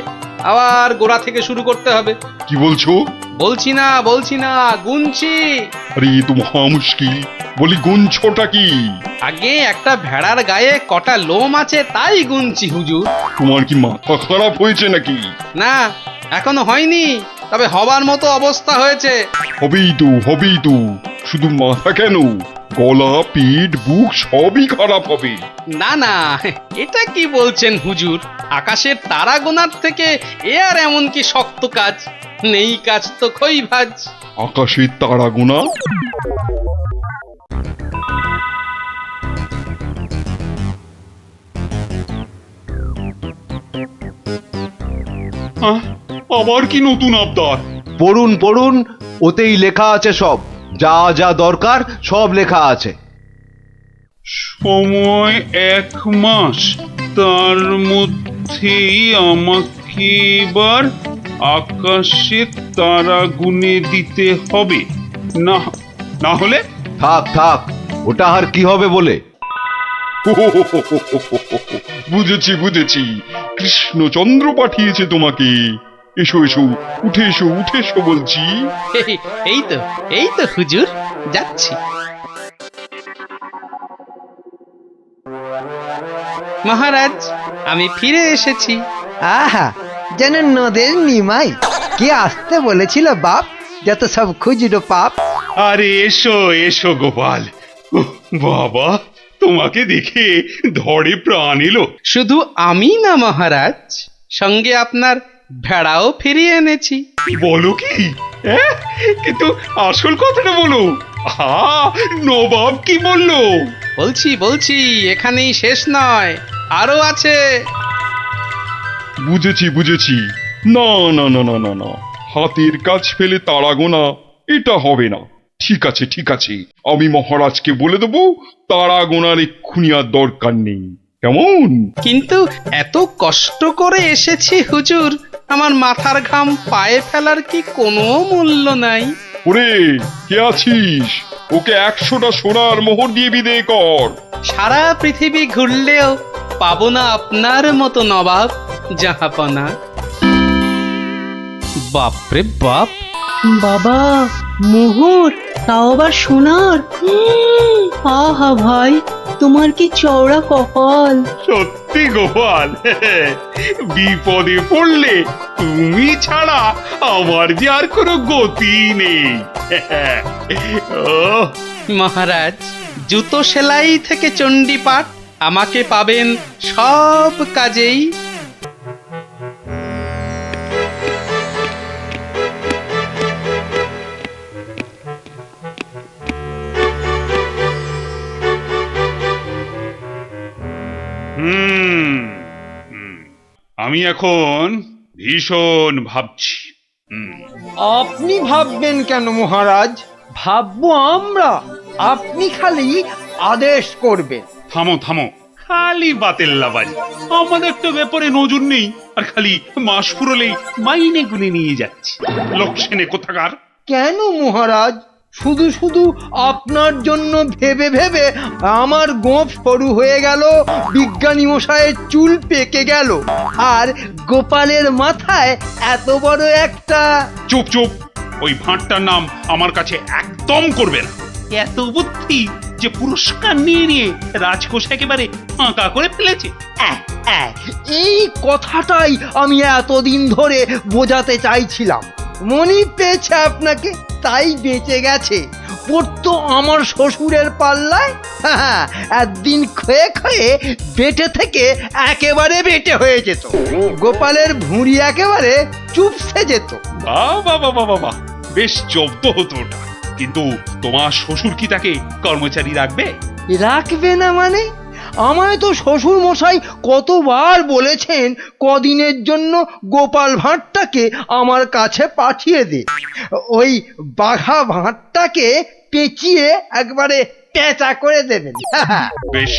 আবার গোড়া থেকে শুরু করতে হবে। কি বলছো? বলছি না, গুনছি। আরে এ তো মহা মুশকিল। বলি গুনছোটা কি? আগে একটা ভেড়ার গায়ে কটা লোম আছে তাই গুনছি হুজুর। তোমার কি মাথা খারাপ হয়েছে নাকি? না, এখনো হয়নি, তবে হবার মতো অবস্থা হয়েছে। হবেই তো। শুধু মাথা কেন, গলা, পিঠ, বুক সবই খারাপ হবে। না, এটা কি বলছেন হুজুর? আকাশের তারা গোনার থেকে এ আর এমন কি শক্ত কাজ? নেই কাজ তো খই ভাজ। আকাশের তারা গোনা? আবার কি নতুন আবদার? পড়ুন, ওতেই লেখা আছে সব, যা যা দরকার সব লেখা আছে। সময় 1 মাস, তার মধ্যেই আমাকে এবার আকাশে তারা গুনে দিতে হবে। না হলে থাক, ওটা আর কি হবে বলে। বুঝেছি, কৃষ্ণচন্দ্র পাঠিয়েছে তোমাকে। এসো উঠে এসো বলছি। এই তো হুজুর, যাচ্ছি। মহারাজ, আমি ফিরে এসেছি। আহা, যেন নদের নিমাই। কে আসতে বলেছিল বাপ? যত সব খুচরো পাপ। আরে এসো গোপাল। উহ, বাবা, তোমাকে দেখে ধরে প্রাণ এলো। শুধু আমি না মহারাজ, সঙ্গে আপনার ভেড়াও ফিরিয়ে এনেছি। বলো কি? কিন্তু আসল কথাটা বলো। নবাব কি বললো? বলছি, এখানেই শেষ নয়, আরো আছে। বুঝেছি। না, হাতের কাজ ফেলে তারা গোনা এটা হবে না। ঠিক আছে, আমি মহারাজকে বলে দেবো তারা গোনার এক্ষুনি আর দরকার নেই, কেমন? কিন্তু এত কষ্ট করে এসেছি হুজুর, আমার মাথার ঘাম পায়ে ফেলার কি কোনো মূল্য নাই? ওরে, কে আছিস? ওকে 100টা সোনার মোহর দিয়ে বিদেয় কর। সারা পৃথিবী ঘুরলেও পাবো না আপনার মতো নবাব জাহাপনা। বাপরে বাপ, বাবা, মোহর, তাও আবার সোনার। আহা ভাই, তোমার কি চওড়া কপাল। সত্যি গোপাল, বিপদে পড়লে তুমি ছাড়া আমার যে আর কোনো গতি নেই। মহারাজ, জুতো সেলাই থেকে চণ্ডীপাঠ আমাকে পাবেন সব কাজেই। আমি এখন ভীষণ ভাবছি। আপনি ভাববেন কেন মহারাজ? ভাববো আমরা। আপনি খালি আদেশ করবেন। থামো, খালি বাতেল্লাবাজি। আমাদের তো ব্যাপারে নজর নেই, আর খালি মাস ফুরলেই মাইনে গুনে নিয়ে যাচ্ছে। লোকসেনে কোথাকার। কেন মহারাজ? শুধু আপনার জন্য ভেবে আমার গোঁফ সরু হয়ে গেল, বিজ্ঞানী মশাইয়ের চুল পেকে গেল, আর গোপালের মাথায় এত বড় একটা। চুপ, ওই ভাঁটটার নাম আমার কাছে একদম করবে না। এত বুদ্ধি যে পুরস্কার নিয়ে রাজকোষ একেবারে ফাঁকা করে ফেলেছে। এই কথাটাই আমি এতদিন ধরে বোঝাতে চাইছিলাম। মনি পেয়েছে আপনাকে, তাই বেঁচে গেছে। পড়তো আমার শ্বশুরের পাল্লায়? একদিন ক্ষয়ে ক্ষয়ে বেটে থেকে একেবারে বেটে হয়ে যেত, গোপালের ভুঁড়ি একেবারে চুপসে যেত। বাবা বাবা বাবা, বেশ জব্দ হতো ওটা। কিন্তু তোমার শ্বশুর কি তাকে কর্মচারী রাখবে? রাখবে না মানে? আমায় তো শ্বশুর মশাই কতবার বলেছেন কদিনের জন্য গোপাল ভাঁড়টাকে আমার কাছে পাঠিয়ে দে, ওই বাঘা ভাঁড়টাকে পেঁচিয়ে একবারে পেঁচা করে দেবেন। বেশ,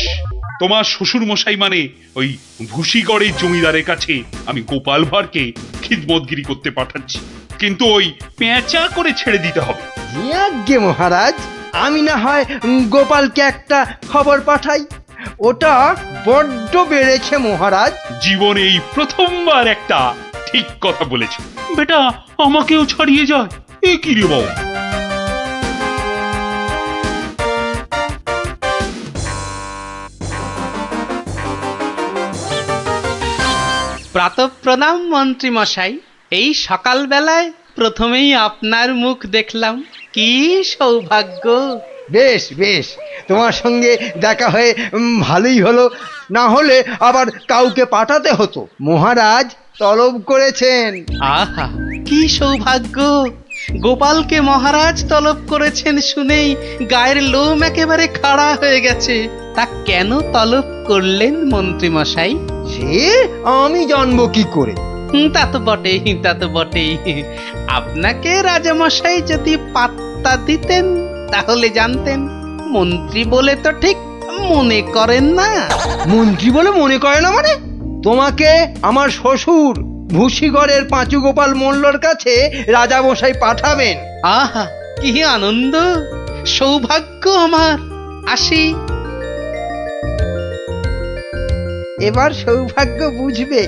তোমার শ্বশুর মশাই মানে ওই ভুসিগড়ের জমিদারের কাছে আমি গোপাল ভাঁড়কে খিদমতগিরি করতে পাঠাচ্ছি, কিন্তু ওই পেঁচা করে ছেড়ে দিতে হবে। আজ্ঞে মহারাজ, আমি না হয় গোপালকে একটা খবর পাঠাই। ওটা বড্ড বেড়েছে মহারাজ। জীবনে এই প্রথমবার একটা ঠিক কথা বলেছে। বেটা আমাকেও ছাড়িয়ে যায়, এ কি রে বাবা? প্রাতঃপ্রণাম মন্ত্রী মশাই। এই সকালবেলায় প্রথমেই আপনার মুখ দেখলাম, কি সৌভাগ্য। বেশ বেশ, তোমার সঙ্গে দেখা হয়ে ভালোই হলো, না হলে আবার কাউকে পাঠাতে হতো। মহারাজ তলব করেছেন। আহা, কি সৌভাগ্য! গোপালকে মহারাজ তলব করেছেন শুনেই গায়ের লোম একেবারে খাড়া হয়ে গেছে। তা কেন তলব করলেন মন্ত্রী মশাই? সে আমি জানবো কি করে? তা তো বটেই, তা তো বটেই। আপনাকে রাজামশাই যদি পাত্তা দিতেন তাহলে জানতেন। মন্ত্রী বলে তো ঠিক মনে করেন না। মন্ত্রী বলে মনে করে না মানে? তোমাকে আমার শ্বশুর ভুসিগড়ের পাঁচু গোপাল মোল্লর কাছে রাজামশাই পাঠাবেন। আহা, কি আনন্দ, সৌভাগ্য আমার। আসি। এবার সৌভাগ্য বুঝবে,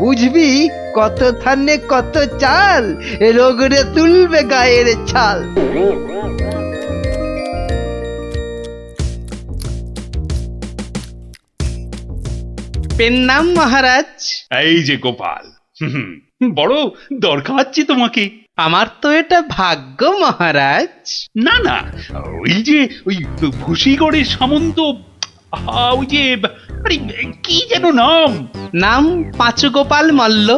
বুঝবি কত ধানে কত চাল, রোগরে তুলবে গায়ের ছাল। পেন নাম মহারাজ। এই যে গোপাল, বড় দরকার জি তোমাকে। আমার তো এটা ভাগ্য মহারাজ। না না, ওই যে ওই ভুসিগড়ের সামন্ত, ওই যে আরে কি যেন নাম? নাম পাঁচু গোপাল মল্ল,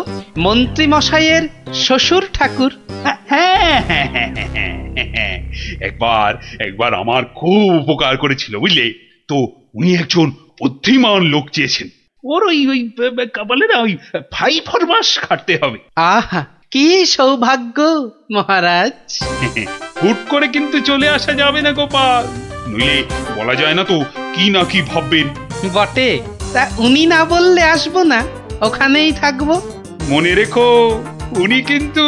মন্ত্রী মশাইয়ের শ্বশুর ঠাকুর। হ্যাঁ হ্যাঁ হ্যাঁ হ্যাঁ হ্যাঁ, একবার একবার আমার খুব উপকার করেছিল বুঝলে তো। উনি একজন বুদ্ধিমান লোক চেয়েছেন, ওর ওই ওই বলে না ওই 5 মাস খাটতে হবে। আহা, কি সৌভাগ্য মহারাজ। হুট করে কিন্তু চলে আসা যাবে না গোপাল, নইলে বলা যায় না তো কি না কি ভাববেন। বটে, তা উনি না বললে আসবো না, ওখানেই থাকবো। মনে রেখো, উনি কিন্তু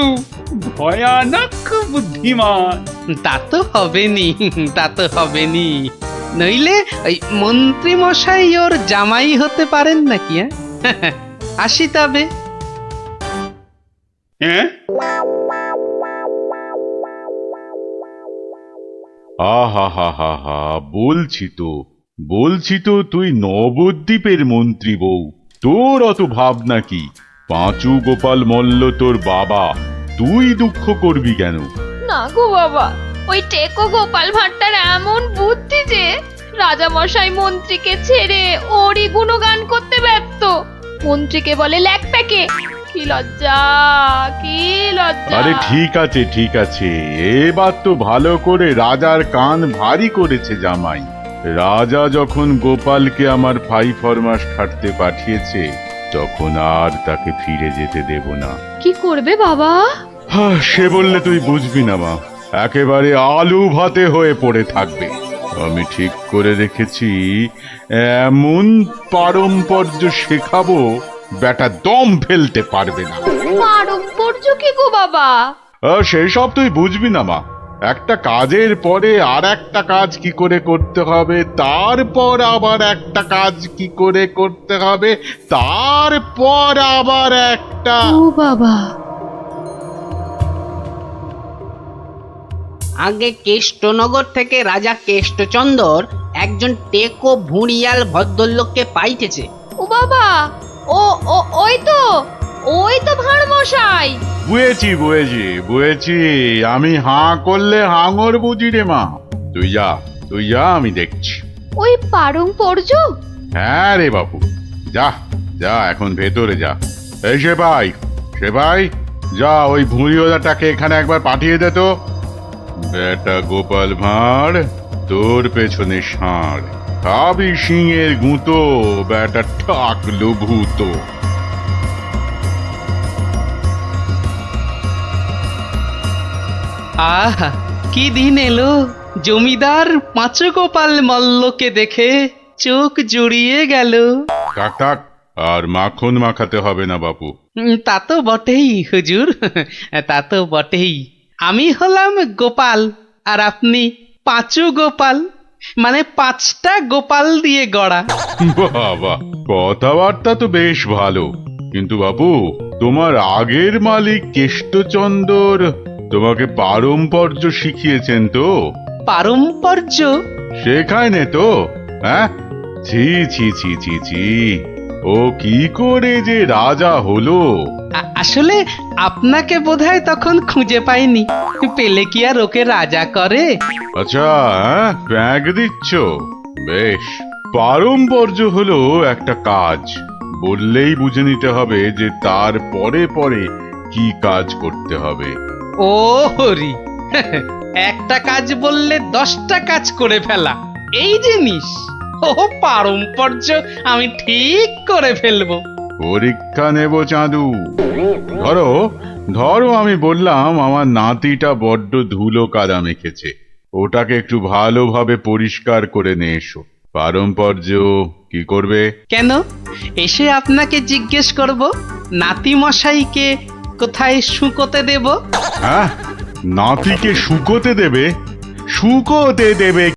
ভয়ানক বুদ্ধিমান। তা তো হবেনি, তা তো হবেনি। নইলে ওই মন্ত্রী মশাই ওর জামাই হতে পারেন নাকি? আসি তবে। হ্যাঁ, আহা হা হা হা, বলছি তো তুই নবদ্বীপের মন্ত্রী বউ, তোর অত ভাবনা কি? পাঁচু গোপাল মল্ল তোর বাবা, তুই দুঃখ করবি কেন? না গো বাবা, ওই টেকো গোপাল ভাঁড়টার এমন বুদ্ধি যে রাজামশাই মন্ত্রীকে ছেড়ে ওরই গুণগান করতে ব্যস্ত। মন্ত্রীকে বলে ল্যাকপ্যাকে। কি লজ্জা, কি লজ্জা! আরে ঠিক আছে, এবার তো ভালো করে রাজার কান ভারী করেছে জামাই। রাজা যখন গোপালকে আমার 5 মাস খাটতে পাঠিয়েছে, তখন আর তাকে ফিরে যেতে দেব না। কি করবে বাবা? সে বললে তুই বুঝবি না মা, একেবারে আলু ভাতে হয়ে পড়ে থাকবে। আমি ঠিক করে রেখেছি, এমন পারম্পর্য শেখাবো বেটা দম ফেলতে পারবে না। পারম্পর্য কি গো বাবা? সেই সব তুই বুঝবি না মা। একটা কাজের পরে আর একটা কাজ কি করে করতে হবে, তারপর আবার একটা কাজ কি করে করতে হবে, তারপর আবার একটা। ও বাবা! আগে কেষ্টনগর থেকে রাজা কেষ্টচন্দর একজন টেকো ভুঁড়িয়াল ভদ্রলোককে পাইতেছে। ও বাবা, ও ওই তো ওই তো ভাঁড় মশাই। বুঝেছি বুঝেছি বুঝেছি, আমি হাঁ করলে হাঙর বুঝি রে মা। তুই যা আমি দেখছি। ওই পারম্পর্য? হ্যাঁ রে বাবু, যা যা এখন ভেতরে যা। এই সেপাই যা ওই ভুঁড়িওয়ালাটাকে এখানে একবার পাঠিয়ে দে তো। বেটা গোপাল ভাঁড়, তোর পেছনে ষাঁড়, খাবি সিংয়ের গুঁতো, বেটা ঠাকলো ভূত। আহা, কি দিন এলো! জমিদার পাঁচু গোপাল মল্লকে দেখে চোখ জুড়িয়ে গেল। টাক আর মাখন মাখাতে হবে না বাপু। তা তো বটেই হুজুর, তা তো বটেই। আমি হলাম গোপাল আর আপনি পাঁচু গোপাল, মানে 5টা গোপাল দিয়ে গড়া। বাবা, কথাবার্তা তো বেশ ভালো, কিন্তু বাপু তোমার আগের মালিক কেষ্টচন্দর তোমাকে পারম্পর্য শিখিয়েছেন তো? পারম্পর্য শেখায় নে তো? হ্যাঁ, ছি ছি ছি ছি ছি, ও কি করে যে রাজা হলো? আসলে আপনাকে বোধহয় তখন খুঁজে পাইনি, পেলে কি আর ওকে রাজা করে? আচ্ছা, ব্যাগ দিচ্ছ? বেশ। পারম্পর্য হলো একটা কাজ, বললেই বুঝে নিতে হবে যে তার পরে পরে কি কাজ করতে হবে। ও হরি, একটা কাজ বললে 10টা কাজ করে ফেলা, এই জিনিস। ও পারম্পর্য আমি ঠিক করে ফেলবো। পরীক্ষা নেব চাঁদু। ধরো আমি বললাম আমার নাতিটা বড্ড ধুলো কাদা মেখেছে, ওটাকে একটু ভালোভাবে পরিষ্কার করে নিয়ে এসো। পারম্পর্য কি করবে? কেন, এসে আপনাকে জিজ্ঞেস করব নাতি মশাইকে কোথায় শুকোতে দেব? হ্যাঁ, নাতিকে শুকোতে দেবে? শুকোতে দেবে